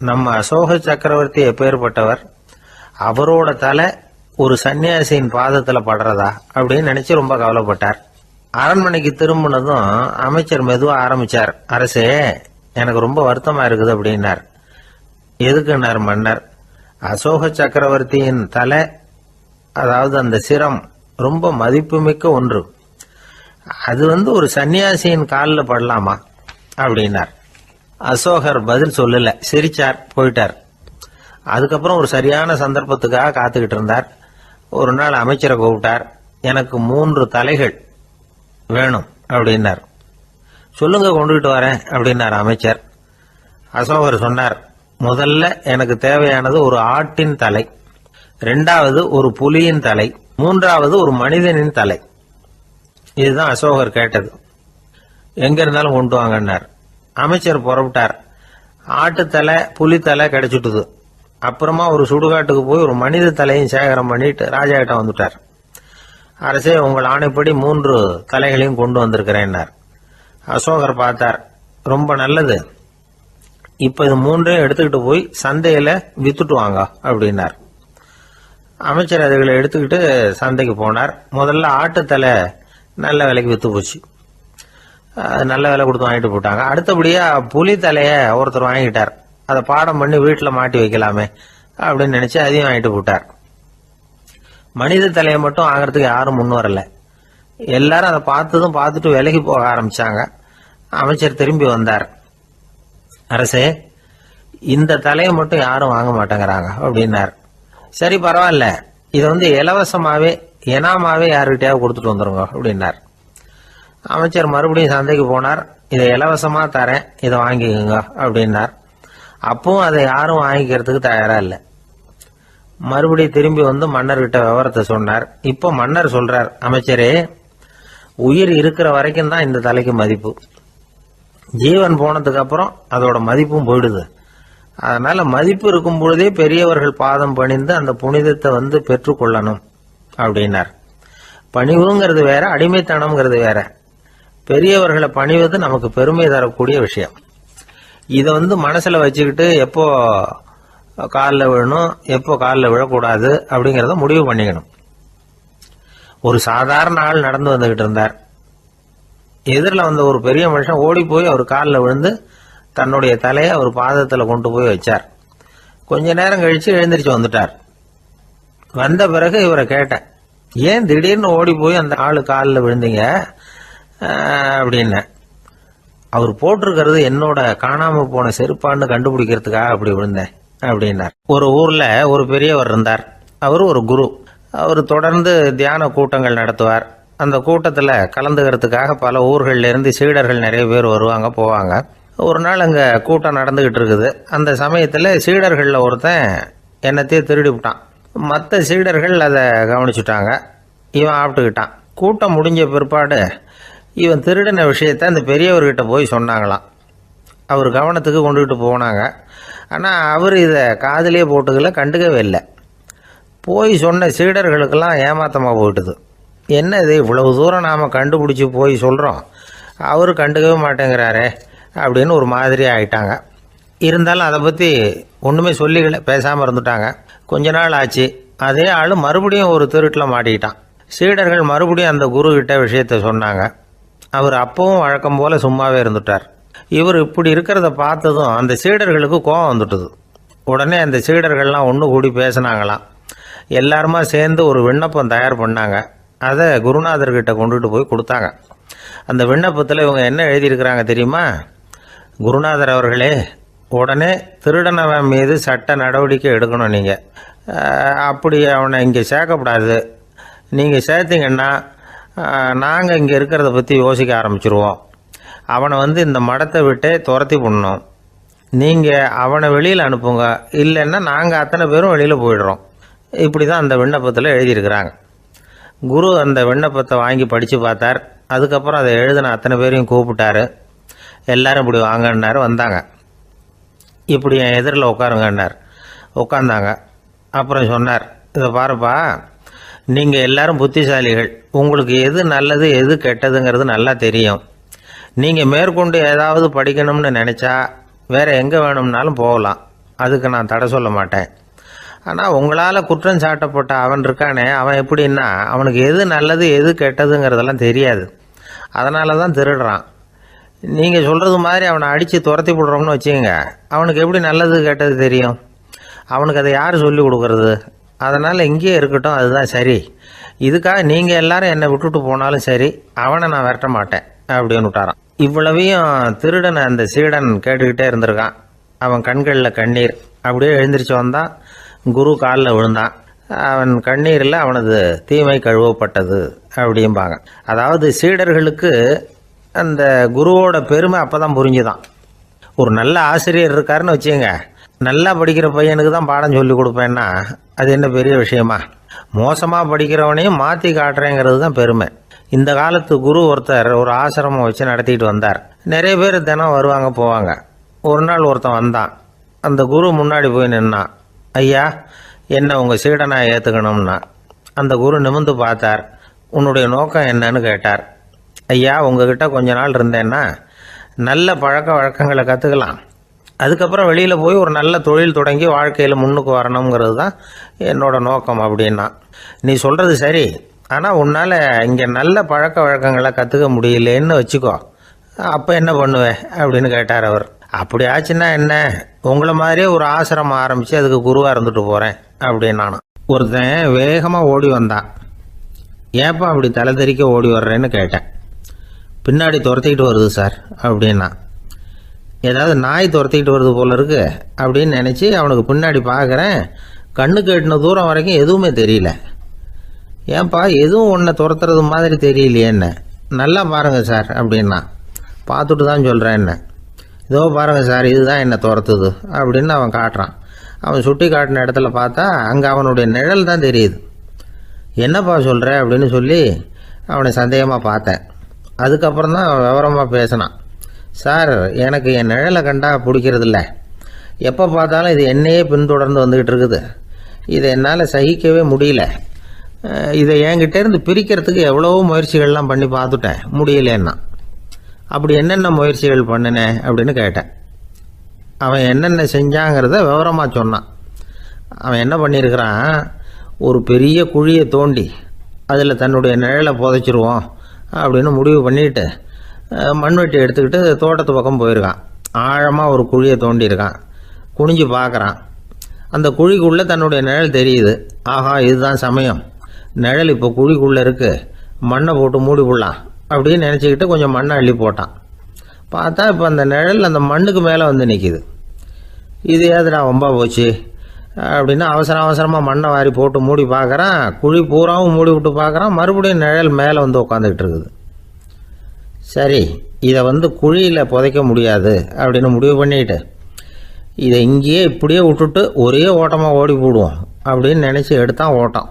நம்ம அசோக சக்கரவர்த்தி எப்பேற்பட்டவர், அவரோட தலை ஒரு சன்னியாசியின் பாதத்தில் படுறதா அப்படின்னு நினைச்சு ரொம்ப கவலைப்பட்டார். அரண்மனைக்கு திரும்பினதும் அமைச்சர் மெதுவாக ஆரம்பிச்சார். அரசே, எனக்கு ரொம்ப வருத்தமா இருக்குது அப்படின்னார். எதுக்குன்னார் மன்னர். அசோக சக்கரவர்த்தியின் தலை, அதாவது அந்த சிரம் ரொம்ப மதிப்புமிக்க ஒன்று, அது ஒரு சன்னியாசியின் காலில் படலாமா அப்படின்னார். அசோகர் பதில் சொல்லல, சிரிச்சார், போயிட்டார். அதுக்கப்புறம் ஒரு சரியான சந்தர்ப்பத்துக்காக காத்துக்கிட்டு இருந்தார். ஒரு நாள் அமைச்சரை கூப்பிட்டார். எனக்கு 3 தலைகள் வேணும் அப்படின்னார். சொல்லுங்க, கொண்டுகிட்டு வரேன் அப்படின்னார் அமைச்சர். அசோகர் சொன்னார், முதல்ல எனக்கு தேவையானது ஒரு ஆட்டின் தலை, 2வது ஒரு புலியின் தலை, 3வது ஒரு மனிதனின் தலை. இதுதான் அசோகர் கேட்டது. எங்க இருந்தாலும் கொண்டு வாங்கன்னார். அமைச்சர் புறப்பட்டார். ஆட்டுத்தலை புலித்தலை கிடைச்சிட்டுது. அப்புறமா ஒரு சுடுகாட்டுக்கு போய் ஒரு மனித தலையும் சேகரம் பண்ணிட்டு ராஜா கிட்ட வந்துட்டார். அரசே, உங்கள் ஆணைப்படி 3 தலைகளையும் கொண்டு வந்திருக்கிறேன்னார். அசோகர் பார்த்தார். ரொம்ப நல்லது, இப்ப இது 3ஐயும் எடுத்துக்கிட்டு போய் சந்தையில வித்துட்டு வாங்க அப்படின்னார். அமைச்சர் அதுகளை எடுத்துக்கிட்டு சந்தைக்கு போனார். முதல்ல ஆட்டுத்தலை நல்ல விலைக்கு வித்து போச்சு. நல்ல விலை கொடுத்து வாங்கிட்டு போட்டாங்க. அடுத்தபடியா புலி தலைய ஒருத்தர் வாங்கிட்டார். அதை பாடம் பண்ணி வீட்டில் மாட்டி வைக்கலாமே அப்படின்னு நினைச்சு அதையும் வாங்கிட்டு போட்டார். மனித தலையை மட்டும் வாங்கறதுக்கு யாரும் முன் வரல. எல்லாரும் அதை பார்த்துட்டு விலகி போக ஆரம்பிச்சாங்க. அமைச்சர் திரும்பி வந்தார். அரசே, இந்த தலையை மட்டும் யாரும் வாங்க மாட்டேங்கிறாங்க அப்படின்னார். சரி, பரவாயில்ல, இதை இலவசமாவே எனாமாவே யாருக்கிட்டையாவது கொடுத்துட்டு வந்துருங்க அப்படின்னார். அமைச்சர் மறுபடியும் சந்தைக்கு போனார். இதை இலவசமா தரேன், இதை வாங்கிக்கோங்க அப்படின்னார். அப்பவும் அதை யாரும் வாங்கிக்கிறதுக்கு தயாரா இல்லை. மறுபடியும் திரும்பி வந்து மன்னர்கிட்ட விவரத்தை சொன்னார். இப்போ மன்னர் சொல்றார், அமைச்சரே, உயிர் இருக்கிற வரைக்கும் தான் இந்த தலைக்கு மதிப்பு. ஜீவன் போனதுக்கு அப்புறம் அதோட மதிப்பும் போயிடுது. அதனால மதிப்பு இருக்கும் பொழுதே பெரியவர்கள் பாதம் பணிந்து அந்த புனிதத்தை பெற்றுக்கொள்ளணும் அப்படின்னார். பணிவுங்கிறது வேற, அடிமைத்தனம்ங்கிறது வேற. பெரியவர்களை பணிவது நமக்கு பெருமை தரக்கூடிய விஷயம். இதை மனசுல வச்சுக்கிட்டு எப்போ காலில் விழணும், எப்போ காலில் விழக்கூடாது அப்படிங்கிறத முடிவு பண்ணிக்கணும். ஒரு சாதாரண ஆள் நடந்து வந்துகிட்டு இருந்தார். எதிரில் வந்த ஒரு பெரிய மனுஷன் ஓடி போய் அவர் காலில் விழுந்து தன்னுடைய தலையை அவர் பாதத்தில் கொண்டு போய் வச்சார். கொஞ்ச நேரம் கழிச்சு எழுந்திரிச்சு வந்துட்டார். வந்த பிறகு இவரை கேட்டேன், ஏன் திடீர்னு ஓடி போய் அந்த ஆளு காலில் விழுந்தீங்க அப்படின்னு. அவர் போட்டிருக்கிறது என்னோட காணாம போன செருப்பான்னு கண்டுபிடிக்கிறதுக்காக அப்படி விழுந்தேன் அப்படின்னார். ஒரு ஊர்ல ஒரு பெரியவர் இருந்தார். அவர் ஒரு குரு. அவர் தொடர்ந்து தியான கூட்டங்கள் நடத்துவார். அந்த கூட்டத்தில் கலந்துக்கிறதுக்காக பல ஊர்கள்ல இருந்து சீடர்கள் நிறைய பேர் வருவாங்க போவாங்க. ஒரு நாள் அங்கே கூட்டம் நடந்துகிட்டு இருக்குது. அந்த சமயத்தில் சீடர்களில் ஒருத்தன் என்னத்தையே திருடி விட்டான். மற்ற சீடர்கள் அதை கவனிச்சுட்டாங்க. இவன் ஆப்பிட்டுக்கிட்டான். கூட்டம் முடிஞ்ச பிற்பாடு இவன் திருடின விஷயத்த அந்த பெரியவர்கிட்ட போய் சொன்னாங்களாம். அவர் கவனத்துக்கு கொண்டுகிட்டு போனாங்க. ஆனால் அவர் இதை காதிலே போட்டுக்கல, கண்டுக்கவே இல்லை. போய் சொன்ன சீடர்களுக்கெல்லாம் ஏமாத்தமாக போயிட்டுது. என்ன இது, இவ்வளவு தூரம் நாம் கண்டுபிடிச்சி போய் சொல்கிறோம், அவர் கண்டுக்கவே மாட்டேங்கிறாரே அப்படின்னு ஒரு மாதிரி ஆயிட்டாங்க. இருந்தாலும் அதை பற்றி ஒன்றுமே சொல்லிக்கல, பேசாமல் இருந்துட்டாங்க. கொஞ்ச நாள் ஆச்சு. அதே ஆள் மறுபடியும் ஒரு திருட்டில் மாட்டிக்கிட்டான். சீடர்கள் மறுபடியும் அந்த குரு கிட்ட விஷயத்த சொன்னாங்க. அவர் அப்பவும் வழக்கம் போல சும்மாவே இருந்துட்டார். இவர் இப்படி இருக்கிறத பார்த்ததும் அந்த சீடர்களுக்கு கோபம் வந்துட்டுது. உடனே அந்த சீடர்கள்லாம் ஒன்று கூடி பேசினாங்களாம். எல்லாருமா சேர்ந்து ஒரு விண்ணப்பம் தயார் பண்ணாங்க. அதை குருநாதர்கிட்ட கொண்டுட்டு போய் கொடுத்தாங்க. அந்த விண்ணப்பத்தில் இவங்க என்ன எழுதியிருக்கிறாங்க தெரியுமா? குருநாதர் அவர்களே, உடனே திருடனவன் மீது சட்ட நடவடிக்கை எடுக்கணும். நீங்கள் அப்படி அவனை இங்கே சேர்க்கக்கூடாது. நீங்கள் சேர்த்தீங்கன்னா நாங்கள் இங்கே இருக்கிறத பற்றி யோசிக்க ஆரம்பிச்சிருவோம். அவனை இந்த மடத்தை விட்டே துரத்தி பண்ணணும். நீங்கள் அவனை வெளியில் அனுப்புங்க, இல்லைன்னா நாங்கள் அத்தனை பேரும் வெளியில் போயிடுறோம். இப்படி தான் அந்த விண்ணப்பத்தில் எழுதியிருக்கிறாங்க. குரு அந்த விண்ணப்பத்தை வாங்கி படித்து பார்த்தார். அதுக்கப்புறம் அதை எழுதின அத்தனை பேரையும் கூப்பிட்டாரு. எல்லாரும் இப்படி வாங்கன்னாரு. வந்தாங்க. இப்படி என் எதிரில் உட்காருங்கன்னார். உட்காந்தாங்க. அப்புறம் சொன்னார், இதை பாருப்பா, நீங்கள் எல்லாரும் புத்திசாலிகள். உங்களுக்கு எது நல்லது எது கெட்டதுங்கிறது நல்லா தெரியும். நீங்கள் மேற்கொண்டு ஏதாவது படிக்கணும்னு நினச்சா வேறு எங்கே வேணும்னாலும் போகலாம். அதுக்கு நான் தடை சொல்ல மாட்டேன். ஆனால் உங்களால் குற்றம் சாட்டப்பட்ட அவன் இருக்கானே, அவன் எப்படின்னா அவனுக்கு எது நல்லது எது கெட்டதுங்கிறதெல்லாம் தெரியாது. அதனால தான் திருடுறான். நீங்கள் சொல்கிறது மாதிரி அவனை அடித்து துரத்தி விடுறோம்னு வச்சுக்கோங்க, அவனுக்கு எப்படி நல்லது கெட்டது தெரியும்? அவனுக்கு அதை யார் சொல்லி கொடுக்கறது? அதனால் இங்கேயே இருக்கட்டும், அதுதான் சரி. இதுக்காக நீங்கள் எல்லாரும் என்னை விட்டுட்டு போனாலும் சரி, அவனை நான் விரட்ட மாட்டேன் அப்படின்னு விட்டாரான். இவ்வளவையும் திருடனை அந்த சீடன் கேட்டுக்கிட்டே இருந்திருக்கான். அவன் கண்களில் கண்ணீர். அப்படியே எழுந்திரிச்சு வந்தான். குரு காலில் விழுந்தான். அவன் கண்ணீரில் அவனது தீமை கழுவப்பட்டது அப்படிம்பாங்க. அதாவது சீடர்களுக்கு அந்த குருவோட பெருமை அப்போ தான் புரிஞ்சுதான். ஒரு நல்ல ஆசிரியர் இருக்காருன்னு வச்சுங்க, நல்லா படிக்கிற பையனுக்கு தான் பாடம் சொல்லி கொடுப்பேன்னா அது என்ன பெரிய விஷயமா? மோசமாக படிக்கிறவனையும் மாற்றி காட்டுறேங்கிறது தான் பெருமை. இந்த காலத்து குரு ஒருத்தர் ஒரு ஆசிரமம் வச்சு நடத்திட்டு வந்தார். நிறைய பேர் தினம் வருவாங்க போவாங்க. ஒரு நாள் ஒருத்தன் வந்தான். அந்த குரு முன்னாடி போய் நின்னான். ஐயா, என்ன உங்கள் சீடனாக ஏற்றுக்கணும்னா. அந்த குரு நிமிர்ந்து பார்த்தார். உன்னுடைய நோக்கம் என்னன்னு கேட்டார். ஐயா, உங்ககிட்ட கொஞ்ச நாள் இருந்தேன்னா நல்ல பழக்க வழக்கங்களை கற்றுக்கலாம். அதுக்கப்புறம் வெளியில் போய் ஒரு நல்ல தொழில் தொடங்கி வாழ்க்கையில் முன்னுக்கு வரணுங்கிறது தான் என்னோட நோக்கம் அப்படின்னா. நீ சொல்கிறது சரி, ஆனால் உன்னால் இங்கே நல்ல பழக்க வழக்கங்களை கற்றுக்க முடியலேன்னு வச்சுக்கோ, அப்போ என்ன பண்ணுவேன் அப்படின்னு கேட்டார் அவர். அப்படி ஆச்சுன்னா என்ன, உங்களை மாதிரியே ஒரு ஆசிரமம் ஆரம்பித்து அதுக்கு குருவாக இருந்துட்டு போகிறேன் அப்படின்னு நானும். ஒருத்தன் வேகமாக ஓடி வந்தான். ஏப்பா அப்படி தலை தெறிக்க ஓடி வர்றேன்னு கேட்டேன். பின்னாடி துரத்திக்கிட்டு வருது சார் அப்படின்னா. ஏதாவது நாய் துரத்திக்கிட்டு வருது போல இருக்கு அப்படின்னு நினச்சி அவனுக்கு பின்னாடி பார்க்குறேன். கண்ணுக்கு எட்டின தூரம் வரைக்கும் எதுவுமே தெரியல. ஏன்பா எதுவும் ஒன்றை துரத்துறது மாதிரி தெரியலையே என்ன, நல்லா பாருங்கள் சார் அப்படின்னா. பார்த்துட்டு தான் சொல்கிறேன் என்ன. இதோ பாருங்கள் சார், இதுதான் என்னை துரத்துது அப்படின்னு அவன் காட்டுறான். அவன் சுட்டி காட்டின இடத்துல பார்த்தா அங்கே அவனுடைய நிழல் தான் தெரியுது. என்னப்பா சொல்கிற அப்படின்னு சொல்லி அவனை சந்தேகமாக பார்த்தேன். அதுக்கப்புறம் தான் அவன் விவரமாக பேசினான். சார், எனக்கு என் நிழலை கண்டா பிடிக்கிறதில்ல. எப்போ பார்த்தாலும் இது என்னையே பின்தொடர்ந்து வந்துக்கிட்டு இருக்குது. இதை என்னால் சகிக்கவே முடியல. இதை என்கிட்டேருந்து பிரிக்கிறதுக்கு எவ்வளவோ முயற்சிகள்லாம் பண்ணி பார்த்துட்டேன், முடியலன்னா. அப்படி என்னென்ன முயற்சிகள் பண்ணினேன் அப்படின்னு கேட்டேன். அவன் என்னென்ன செஞ்சாங்கிறத விவரமாக சொன்னான். அவன் என்ன பண்ணியிருக்கிறான், ஒரு பெரிய குழியை தோண்டி அதில் தன்னுடைய நிழலை புதைச்சிருவோம் அப்படின்னு முடிவு பண்ணிட்டு மண்வெட்டி எடுத்துக்கிட்டு தோட்டத்து பக்கம் போயிருக்கான். ஆழமாக ஒரு குழியை தோண்டியிருக்கான். குனிஞ்சு பார்க்குறான். அந்த குழிக்குள்ளே தன்னுடைய நிழல் தெரியுது. ஆஹா, இதுதான் சமயம், நிழல் இப்போ குழிக்குள்ளே இருக்குது, மண்ணை போட்டு மூடி விடலாம் அப்படின்னு நினச்சிக்கிட்டு கொஞ்சம் மண்ணை அள்ளி போட்டான். பார்த்தா இப்போ அந்த நிழல் அந்த மண்ணுக்கு மேலே வந்து நிற்கிது. இது ஏதுடா வம்பா போச்சு அப்படின்னு அவசரமாக மண்ணை வாரி போட்டு மூடி பார்க்குறான். குழி பூராவும் மூடி விட்டு பார்க்குறான். மறுபடியும் நிழல் மேலே வந்து உட்காந்துக்கிட்டு இருக்குது. சரி, இதை குழியில் புதைக்க முடியாது அப்படின்னு முடிவு பண்ணிட்டு இதை இங்கேயே இப்படியே விட்டுட்டு ஒரே ஓட்டமாக ஓடி போடுவோம் அப்படின்னு நினச்சி எடுத்தான் ஓட்டம்.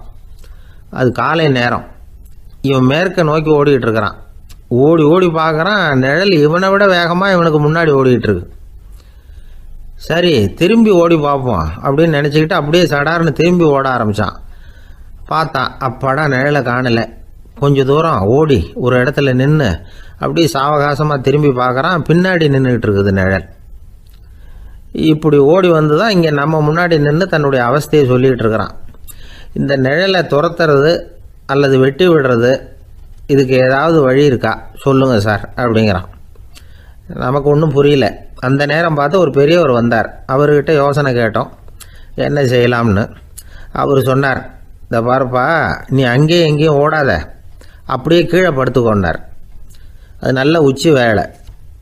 அது காலை நேரம். இவன் மேற்க நோக்கி ஓடிக்கிட்டு இருக்கிறான். ஓடி ஓடி பார்க்குறான், நிழல் இவனை விட வேகமாக இவனுக்கு முன்னாடி ஓடிக்கிட்டு இருக்கு. சரி, திரும்பி ஓடி பார்ப்போம் அப்படின்னு நினச்சிக்கிட்டு அப்படியே சடார்னு திரும்பி ஓட ஆரம்பித்தான். பார்த்தான், அப்பாடா நிழலை காணலை. கொஞ்சம் தூரம் ஓடி ஒரு இடத்துல நின்று அப்படியே சாவகாசமாக திரும்பி பார்க்குறான். பின்னாடி நின்றுக்கிட்டு இருக்குது நிழல். இப்படி ஓடி வந்து தான் இங்கே நம்ம முன்னாடி நின்று தன்னுடைய அவஸ்தையை சொல்லிகிட்டு இருக்கிறான். இந்த நிழலை துரத்துறது அல்லது வெட்டி விடுறது, இதுக்கு ஏதாவது வழி இருக்கா சொல்லுங்கள் சார் அப்படிங்கிறான். நமக்கு ஒன்றும் புரியல. அந்த நேரம் பார்த்து ஒரு பெரியவர் வந்தார். அவர்கிட்ட யோசனை கேட்டோம், என்ன செய்யலாம்னு. அவர் சொன்னார், இந்த பாருப்பா, நீ அங்கேயும் எங்கேயும் ஓடாத, அப்படியே கீழே படுத்துக்கொண்டார். அது நல்ல உச்சி வேலை.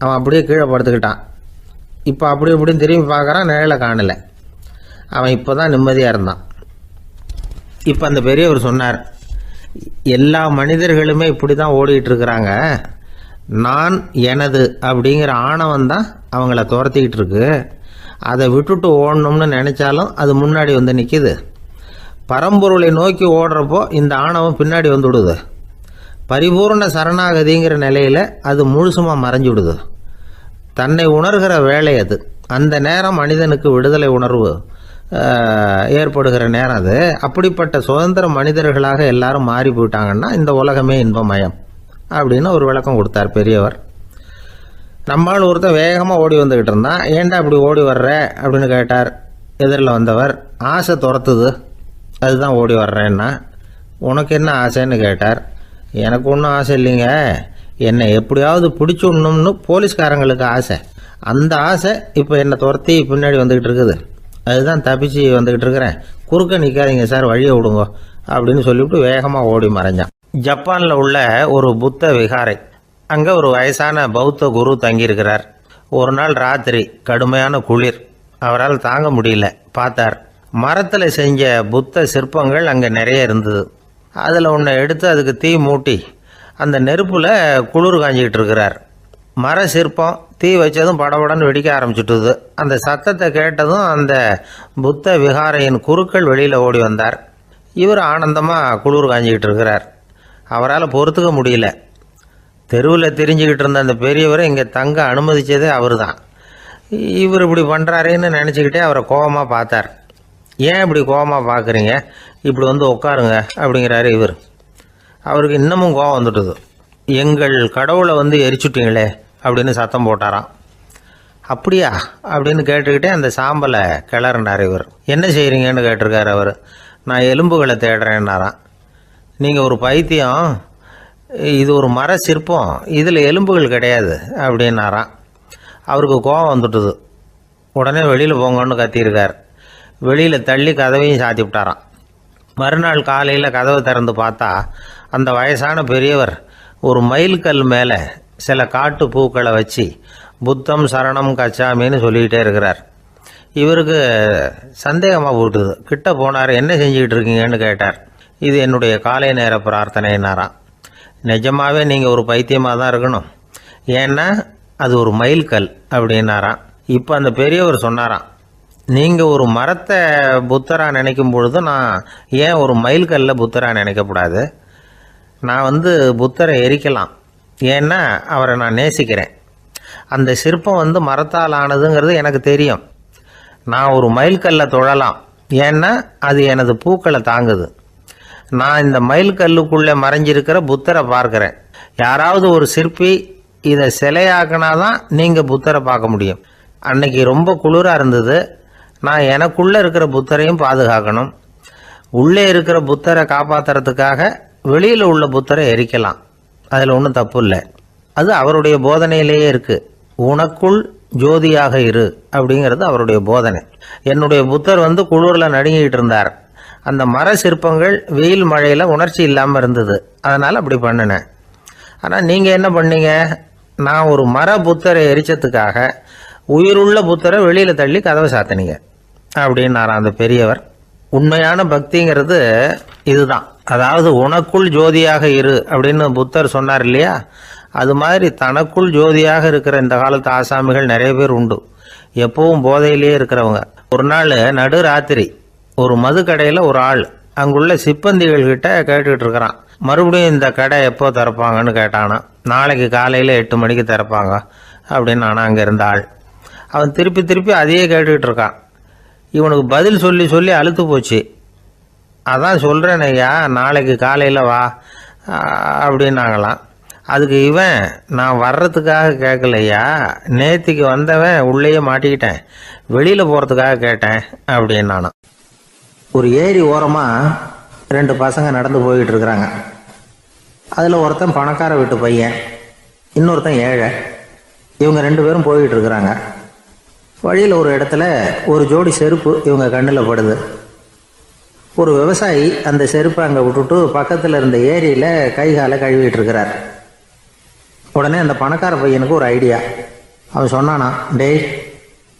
அவன் அப்படியே கீழே படுத்துக்கிட்டான். இப்போ அப்படி இப்படின்னு திரும்பி பார்க்குறான், நிழலை காணலை. அவன் இப்போ தான் நிம்மதியாக இருந்தான். இப்போ அந்த பெரியவர் சொன்னார், எல்லா மனிதர்களுமே இப்படி தான் ஓடிக்கிட்டு இருக்கிறாங்க. நான் எனது அப்படிங்கிற ஆணவம் தான் அவங்கள துரத்திக்கிட்டு இருக்கு. அதை விட்டுட்டு ஓடணும்னு நினச்சாலும் அது முன்னாடி வந்து நிற்கிது. பரம்பொருளை நோக்கி ஓடுறப்போ இந்த ஆணவம் பின்னாடி வந்துவிடுது. பரிபூர்ண சரணாகதிங்கிற நிலையில் அது முழுசுமாக மறைஞ்சு விடுது. தன்னை உணர்கிற வேலை அது. அந்த நேரம் மனிதனுக்கு விடுதலை உணர்வு ஏற்படுகிற நேரம் அது. அப்படிப்பட்ட சுதந்திர மனிதர்களாக எல்லாரும் மாறி போயிட்டாங்கன்னா இந்த உலகமே இன்பமயம் அப்படின்னு ஒரு விளக்கம் கொடுத்தார் பெரியவர். நம்மால் ஒருத்தன் வேகமாக ஓடி வந்துக்கிட்டு இருந்தான். ஏன்டா அப்படி ஓடி வர்ற அப்படின்னு கேட்டார் எதிரில் வந்தவர். ஆசை துரத்துது, அதுதான் ஓடி வர்றேன்னா. உனக்கு என்ன ஆசைன்னு கேட்டார். எனக்கு ஒன்றும் ஆசை இல்லைங்க, என்னை எப்படியாவது பிடிச்சுடணும்னு போலீஸ்காரங்களுக்கு ஆசை. அந்த ஆசை இப்போ என்னை துரத்தி பின்னாடி வந்துக்கிட்டு இருக்குது. அதுதான் தப்பிச்சு வந்துக்கிட்டு இருக்கிறேன். குறுக்க நிற்காதீங்க சார், வழியை விடுங்க அப்படின்னு சொல்லிவிட்டு வேகமாக ஓடி மறைஞ்சான். ஜப்பானில் உள்ள ஒரு புத்த விகாரை. அங்கே ஒரு வயசான பௌத்த குரு தங்கியிருக்கிறார். ஒரு நாள் ராத்திரி கடுமையான குளிர். அவரால் தாங்க முடியல. பார்த்தார், மரத்தில் செஞ்ச புத்த சிற்பங்கள் அங்கே நிறைய இருந்தது. அதில் ஒன்றை எடுத்து அதுக்கு தீ மூட்டி அந்த நெருப்பில் குளிர் காஞ்சிக்கிட்டு இருக்கிறார். மர சிற்பம் தீ வச்சதும் படபடன்னு வெடிக்க ஆரம்பிச்சுட்டுது. அந்த சத்தத்தை கேட்டதும் அந்த புத்த விகாரையின் குருக்கள் வெளியில் ஓடி வந்தார். இவர் ஆனந்தமாக குளிர் காஞ்சிக்கிட்டு இருக்கிறார். அவரால் பொறுத்துக்க முடியல. தெருவில் திரிஞ்சுக்கிட்டு இருந்த அந்த பெரியவரை இங்கே தங்க அனுமதித்ததே அவர் தான். இவர் இப்படி பண்ணுறாருன்னு நினச்சிக்கிட்டே அவரை கோபமாக பார்த்தார். ஏன் இப்படி கோபமாக பார்க்குறீங்க, இப்படி வந்து உட்காருங்க அப்படிங்கிறாரு இவர். அவருக்கு இன்னமும் கோபம் வந்துட்டுது. எங்கள் கடவுளை எரிச்சுட்டீங்களே அப்படின்னு சத்தம் போட்டாராம். அப்படியா அப்படின்னு கேட்டுக்கிட்டே அந்த சாம்பலை கிளறினார் இவர். என்ன செய்கிறீங்கன்னு கேட்டிருக்காரு அவர். நான் எலும்புகளை தேடுறேன்னாராம். நீங்கள் ஒரு பைத்தியம், இது ஒரு மர சிற்பம், இதில் எலும்புகள் கிடையாது அப்படின்னாராம். அவருக்கு கோபம் வந்துட்டுது. உடனே வெளியில் போங்கன்னு கத்தியிருக்கார். வெளியில் தள்ளி கதவையும் சாத்தி விட்டாராம். மறுநாள் காலையில் கதவை திறந்து பார்த்தா அந்த வயசான பெரியவர் ஒரு மைல்கல் மேலே சில காட்டு பூக்களை வச்சு புத்தம் சரணம் கச்சாமின்னு சொல்லிக்கிட்டே இருக்கிறார். இவருக்கு சந்தேகமாக போட்டுது. கிட்ட போனார். என்ன செஞ்சுக்கிட்டு இருக்கீங்கன்னு கேட்டார். இது என்னுடைய காலை நேர பிரார்த்தனைனாராம். நிஜமாகவே நீங்கள் ஒரு பைத்தியமாக தான் இருக்கணும், ஏன்னா அது ஒரு மைல்கல் அப்படின்னாராம். இப்போ அந்த பெரியவர் சொன்னாராம், நீங்கள் ஒரு மரத்தை புத்தராக நினைக்கும் பொழுது நான் ஏன் ஒரு மைல்கல்ல புத்தராக நினைக்கக்கூடாது? நான் புத்தரை எரிக்கலாம், ஏன்னா அவரை நான் நேசிக்கிறேன். அந்த சிற்பம் மரத்தால் ஆனதுங்கிறது எனக்கு தெரியும். நான் ஒரு மைல்கல்லை தொழலாம், ஏன்னா அது எனது பூக்களை தாங்குது. நான் இந்த மைல்கல்லுக்குள்ளே மறைஞ்சிருக்கிற புத்தரை பார்க்குறேன். யாராவது ஒரு சிற்பி இதை சிலையாக்கினாதான் நீங்கள் புத்தரை பார்க்க முடியும். அன்னைக்கு ரொம்ப குளிராக இருந்தது. நான் எனக்குள்ளே இருக்கிற புத்தரையும் பாதுகாக்கணும். உள்ளே இருக்கிற புத்தரை காப்பாற்றுறதுக்காக வெளியில் உள்ள புத்தரை எரிக்கலாம், அதில் ஒன்றும் தப்பு இல்லை. அது அவருடைய போதனையிலேயே இருக்குது. உனக்குள் ஜோதியாக இரு அப்படிங்கிறது அவருடைய போதனை. என்னுடைய புத்தர் குளிரில் நடுங்கிட்டு இருந்தார். அந்த மர சிற்பங்கள் வெயில் மழையில் உணர்ச்சி இல்லாமல் இருந்தது, அதனால் அப்படி பண்ணினேன். ஆனால் நீங்கள் என்ன பண்ணீங்க? நான் ஒரு மர புத்தரை எரிச்சதுக்காக உயிருள்ள புத்தரை வெளியில் தள்ளி கதவை சாத்தினீங்க அப்படின்னாராம் அந்த பெரியவர். உண்மையான பக்திங்கிறது இதுதான். அதாவது உனக்குள் ஜோதியாக இரு அப்படின்னு புத்தர் சொன்னார் இல்லையா, அது மாதிரி தனக்குள் ஜோதியாக இருக்கிற இந்த காலத்து ஆசாமிகள் நிறைய பேர் உண்டு. எப்பவும் போதையிலேயே இருக்கிறவங்க. ஒரு நாள் நடு ராத்திரி ஒரு மது கடையில் ஒரு ஆள் அங்குள்ள சிப்பந்திகள் கிட்ட கேட்டுக்கிட்டு இருக்கிறான். மறுபடியும் இந்த கடை எப்போ திறப்பாங்கன்னு கேட்டானா. நாளைக்கு காலையில் 8 மணிக்கு திறப்பாங்க அப்படின்னு நானும் அங்கே இருந்த ஆள். அவன் திருப்பி திருப்பி அதையே கேட்டுக்கிட்டு இருக்கான். இவனுக்கு பதில் சொல்லி சொல்லி அழுத்து போச்சு. அதான் சொல்கிறேன் ஐயா, நாளைக்கு காலையில் வா அப்படின்னாங்களாம். அதுக்கு இவன், நான் வர்றதுக்காக கேட்கலையா, நேத்திக்கு வந்தவன் உள்ளேயே மாட்டிக்கிட்டேன், வெளியில் போகிறதுக்காக கேட்டேன் அப்படின்னு நானும். ஒரு ஏரி ஓரமாக 2 பசங்க நடந்து போய்கிட்டு இருக்கிறாங்க. அதில் ஒருத்தன் பணக்கார வீட்டு பையன், இன்னொருத்தன் ஏழை. இவங்க 2 பேரும் போய்கிட்டு இருக்கிறாங்க. வழியில் ஒரு இடத்துல ஒரு ஜோடி செருப்பு இவங்க கண்ணில் படுது. ஒரு விவசாயி அந்த செருப்பை அங்கே விட்டுட்டு பக்கத்தில் இருந்த ஏரியில் கை காலை கழுவிட்டு இருக்கிறார். உடனே அந்த பணக்கார பையனுக்கு ஒரு ஐடியா. அவன் சொன்னானா, டேய்,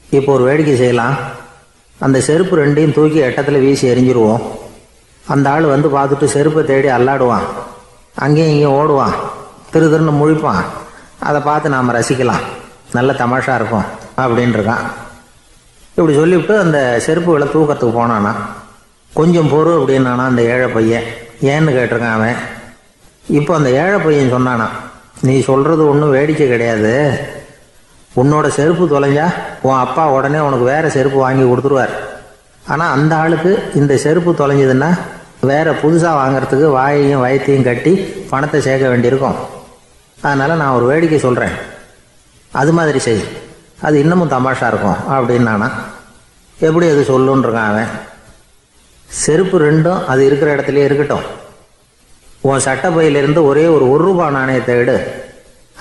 இப்போ ஒரு வேடிக்கை செய்யலாம். அந்த செருப்பு 2ஐயும் தூக்கி எட்டத்தில் வீசி எரிஞ்சிருவோம். அந்த ஆள் பார்த்துட்டு செருப்பை தேடி அல்லாடுவான், அங்கேயும் இங்கேயும் ஓடுவான், திருன்னு முழிப்பான். அதை பார்த்து நாம் ரசிக்கலாம், நல்ல தமாஷா இருக்கும் அப்படின்ட்டுருக்கான். இப்படி சொல்லிவிட்டு அந்த செருப்புகளை தூக்கிறதுக்கு போனானா. கொஞ்சம் பொறு அப்படின்னானா அந்த ஏழை பையன். ஏன்னு கேட்டிருக்கான் அவன். இப்போ அந்த ஏழை பையன் சொன்னானா, நீ சொல்கிறது ஒன்றும் வேடிக்கை கிடையாது. உன்னோட செருப்பு தொலைஞ்சா உன் அப்பா உடனே உனக்கு வேறு செருப்பு வாங்கி கொடுத்துருவார். ஆனால் அந்த ஆளுக்கு இந்த செருப்பு தொலைஞ்சதுன்னா வேறு புதுசாக வாங்கிறதுக்கு வாயையும் வயத்தையும் கட்டி பணத்தை சேர்க்க வேண்டியிருக்கும். அதனால் நான் ஒரு வேடிக்கை சொல்கிறேன், அது மாதிரி செய், அது இன்னமும் தமாஷா இருக்கும் அப்படின்னானா. எப்படி அது சொல்லுன்றிருக்கான் அவன். செருப்பு 2ம் அது இருக்கிற இடத்துலையே இருக்கட்டும். உன் சட்டப்பையிலிருந்து ஒரே ஒரு ரூபா நாணயத்தை எடு.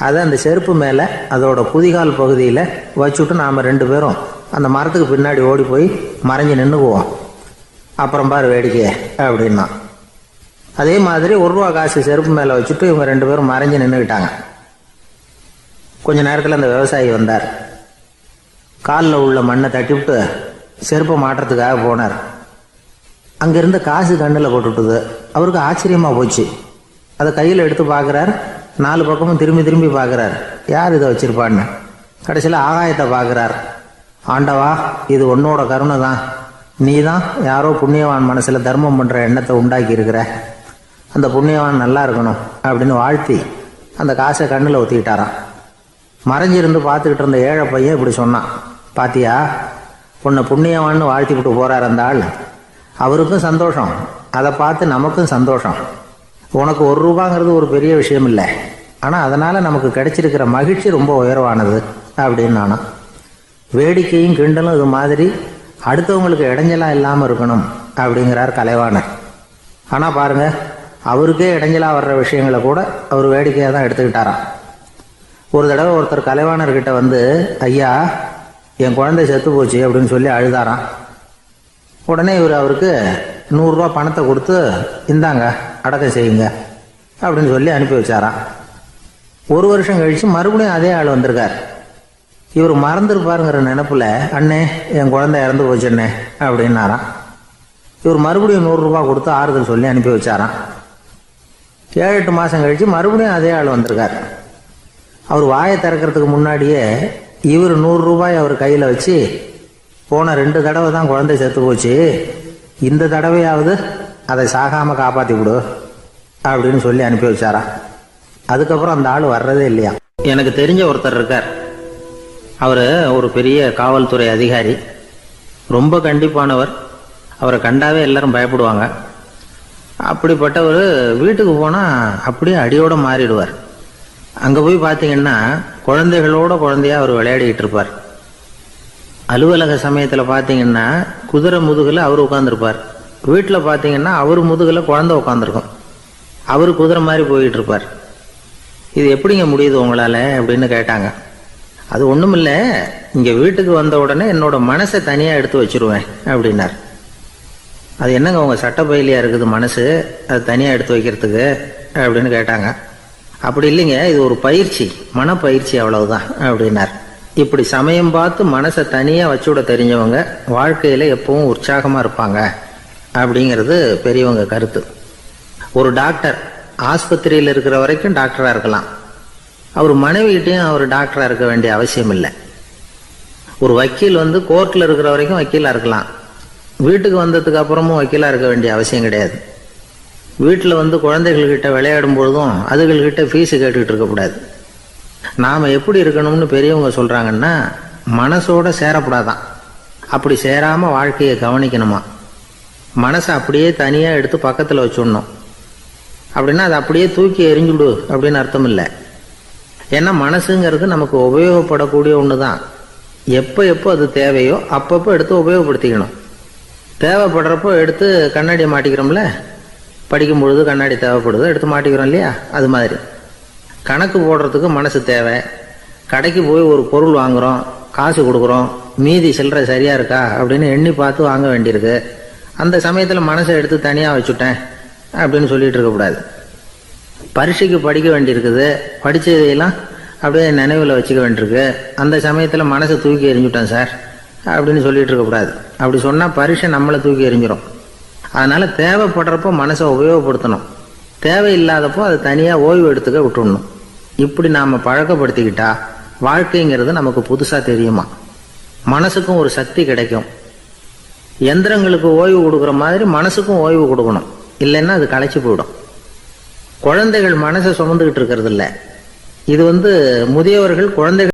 அதை அந்த செருப்பு மேலே அதோட குதிகால் பகுதியில் வச்சுட்டு நாம் 2 பேரும் அந்த மரத்துக்கு பின்னாடி ஓடி போய் மறைஞ்சு நின்றுக்குவோம். அப்புறம் பாரு வேடிக்கையே அப்படின்னா. அதே மாதிரி ரூபா காசு செருப்பு மேலே வச்சுட்டு இவங்க 2 பேரும் மறைஞ்சு நின்றுக்கிட்டாங்க. கொஞ்ச நேரத்தில் அந்த விவசாயி வந்தார். காலில் உள்ள மண்ணை தட்டிவிட்டு செருப்பை மாட்டுறதுக்காக போனார். அங்கேருந்து காசு கண்ணில் போட்டுவிட்டுது. அவருக்கு ஆச்சரியமாக போச்சு. அதை கையில் எடுத்து பார்க்குறார். 4 பக்கமும் திரும்பி திரும்பி பார்க்குறார், யார் இதை வச்சுருப்பான்னு. கடைசியில் ஆகாயத்தை பார்க்குறார். ஆண்டவா, இது உன்னோட கருணை தான். நீ தான் யாரோ புண்ணியவான் மனசில் தர்மம் பண்ணுற எண்ணத்தை உண்டாக்கி இருக்கிற. அந்த புண்ணியவான் நல்லா இருக்கணும் அப்படின்னு வாழ்த்தி அந்த காசை கண்ணில் ஊற்றிக்கிட்டாரான். மறைஞ்சிருந்து பார்த்துக்கிட்டு இருந்த ஏழை பையன் இப்படி சொன்னான், பாத்தியா, உன்னை புண்ணியவான்னு வாழ்த்தி விட்டு போகிறார் அந்த ஆள். அவருக்கும் சந்தோஷம், அதை பார்த்து நமக்கும் சந்தோஷம். உனக்கு ரூபாங்கிறது ஒரு பெரிய விஷயம் இல்லை, ஆனால் அதனால் நமக்கு கிடைச்சிருக்கிற மகிழ்ச்சி ரொம்ப உயர்வானது அப்படின்னு நானும். வேடிக்கையும் கிண்டலும் இது மாதிரி அடுத்தவங்களுக்கு இடைஞ்சலாக இல்லாமல் இருக்கணும் அப்படிங்கிறார் கலைவாணர். ஆனால் பாருங்கள், அவருக்கே இடைஞ்சலாக வர்ற விஷயங்களை கூட அவர் வேடிக்கையாக தான் எடுத்துக்கிட்டாராம். ஒரு தடவை ஒருத்தர் கலைவாணர்கிட்ட வந்து, ஐயா என் குழந்தை செத்து போச்சு அப்படின்னு சொல்லி அழுதாராம். உடனே இவர் அவருக்கு 100 ரூபா பணத்தை கொடுத்து, இந்தாங்க அடக்கம் செய்யுங்க அப்படின்னு சொல்லி அனுப்பி வச்சாராம். 1 வருஷம் கழிச்சு மறுபடியும் அதே ஆள் வந்திருக்கார். இவர் மறந்துருப்பாருங்கிற நினைப்புல, அண்ணே என் குழந்தை இறந்து போச்சுண்ணே அப்படின்னாராம். இவர் மறுபடியும் 100 ரூபா கொடுத்து ஆறுதல் சொல்லி அனுப்பி வச்சாராம். 7-8 மாசம் கழிச்சு மறுபடியும் அதே ஆள் வந்திருக்கார். அவர் வாயை திறக்கிறதுக்கு முன்னாடியே இவர் 100 ரூபாய் அவர் கையில வச்சு, போன 2 தடவை தான் குழந்தை செத்து போச்சு, இந்த தடவையாவது அதை சாகாம காப்பாத்தி விடு அப்படின்னு சொல்லி அனுப்பி வச்சாராம். அதுக்கப்புறம் அந்த ஆள் வர்றதே இல்லையா. எனக்கு தெரிஞ்ச ஒருத்தர் இருக்கார். அவர் ஒரு பெரிய காவல்துறை அதிகாரி, ரொம்ப கண்டிப்பானவர். அவரை கண்டாவே எல்லாரும் பயப்படுவாங்க. அப்படிப்பட்டவர் வீட்டுக்கு போனால் அப்படியே அடியோட மாறிடுவார். அங்கே போய் பார்த்தீங்கன்னா குழந்தைகளோட குழந்தையா அவர் விளையாடிக்கிட்டு இருப்பார். அலுவலக சமயத்தில் பார்த்தீங்கன்னா குதிரை முதுகில் அவர் உட்காந்துருப்பார். வீட்டில் பார்த்தீங்கன்னா அவர் முதுகில் குழந்தை உட்காந்துருக்கும். அவர் குதிரை மாதிரி போயிட்டு இருப்பார். இது எப்படிங்க முடியுது உங்களால் அப்படின்னு கேட்டாங்க. அது ஒன்றும் இல்லை, இங்கே வீட்டுக்கு வந்த உடனே என்னோட மனசை தனியாக எடுத்து வச்சிருவேன் அப்படின்னார். அது என்னங்க உங்கள் சட்டப்பையிலையா இருக்குது மனசு, அது தனியாக எடுத்து வைக்கிறதுக்கு அப்படின்னு கேட்டாங்க. அப்படி இல்லைங்க, இது ஒரு பயிற்சி, மனப்பயிற்சி, அவ்வளவுதான் அப்படின்னார். இப்படி சமயம் பார்த்து மனசை தனியாக வச்சுவிட தெரிஞ்சவங்க வாழ்க்கையில் எப்பவும் உற்சாகமாக இருப்பாங்க அப்படிங்கிறது பெரியவங்க கருத்து. ஒரு டாக்டர் ஆஸ்பத்திரியில் இருக்கிற வரைக்கும் டாக்டராக இருக்கலாம். அவர் மனைவிகிட்டையும் அவர் டாக்டராக இருக்க வேண்டிய அவசியம் இல்லை. ஒரு வக்கீல் வந்து கோர்ட்டில் இருக்கிற வரைக்கும் வக்கீலாக இருக்கலாம். வீட்டுக்கு வந்ததுக்கு அப்புறமும் வக்கீலாக இருக்க வேண்டிய அவசியம் கிடையாது. வீட்டில் வந்து குழந்தைகள்கிட்ட விளையாடும் பொழுதும் அதுகள்கிட்ட ஃபீஸு கேட்டுக்கிட்டு இருக்கக்கூடாது. நாம் எப்படி இருக்கணும்னு பெரியவங்க சொல்கிறாங்கன்னா, மனசோட சேரக்கூடாதான். அப்படி சேராமல் வாழ்க்கையை கவனிக்கணுமா. மனசை அப்படியே தனியாக எடுத்து பக்கத்தில் வச்சுடணும். அப்படின்னா அதை அப்படியே தூக்கி எறிஞ்சுடு அப்படின்னு அர்த்தம் இல்லை. ஏன்னா மனசுங்கிறது நமக்கு உபயோகப்படக்கூடிய ஒன்று தான். எப்போ எப்போ அது தேவையோ அப்பப்போ எடுத்து உபயோகப்படுத்திக்கணும். தேவைப்படுறப்போ எடுத்து கண்ணாடியை மாட்டிக்கிறோம்ல, படிக்கும் பொழுது கண்ணாடி தேவைப்படுது, எடுத்து மாட்டிக்கிறோம் இல்லையா. அது மாதிரி கணக்கு போடுறதுக்கு மனசு தேவை. கடைக்கு போய் ஒரு பொருள் வாங்குகிறோம், காசு கொடுக்குறோம், மீதி சில்லறை சரியாக இருக்கா அப்படின்னு எண்ணி பார்த்து வாங்க வேண்டியிருக்கு. அந்த சமயத்தில் மனசை எடுத்து தனியாக வச்சுட்டேன் அப்படின்னு சொல்லிட்டு இருக்கக்கூடாது. பரீட்சைக்கு படிக்க வேண்டியிருக்குது, படித்ததையெல்லாம் அப்படியே நினைவில் வச்சுக்க வேண்டியிருக்கு. அந்த சமயத்தில் மனசை தூக்கி எறிஞ்சுட்டேன் சார் அப்படின்னு சொல்லிட்டு இருக்கக்கூடாது. அப்படி சொன்னால் பரீட்சை நம்மளை தூக்கி எறிஞ்சிடும். அதனால் தேவைப்படுறப்போ மனசை உபயோகப்படுத்தணும், தேவையில்லாதப்போ அதை தனியாக ஓய்வு எடுத்துக்க விட்டுடணும். இப்படி நாம் பழக்கப்படுத்திக்கிட்டா வாழ்க்கைங்கிறது நமக்கு புதுசாக தெரியுமா. மனசுக்கும் ஒரு சக்தி கிடைக்கும். எந்திரங்களுக்கு ஓய்வு கொடுக்குற மாதிரி மனசுக்கும் ஓய்வு கொடுக்கணும், இல்லைன்னா அது களைச்சி போயிடும். குழந்தைகள் மனசை சுமந்துக்கிட்டு இருக்கிறது இல்லை. இது முதியவர்கள் குழந்தைகள்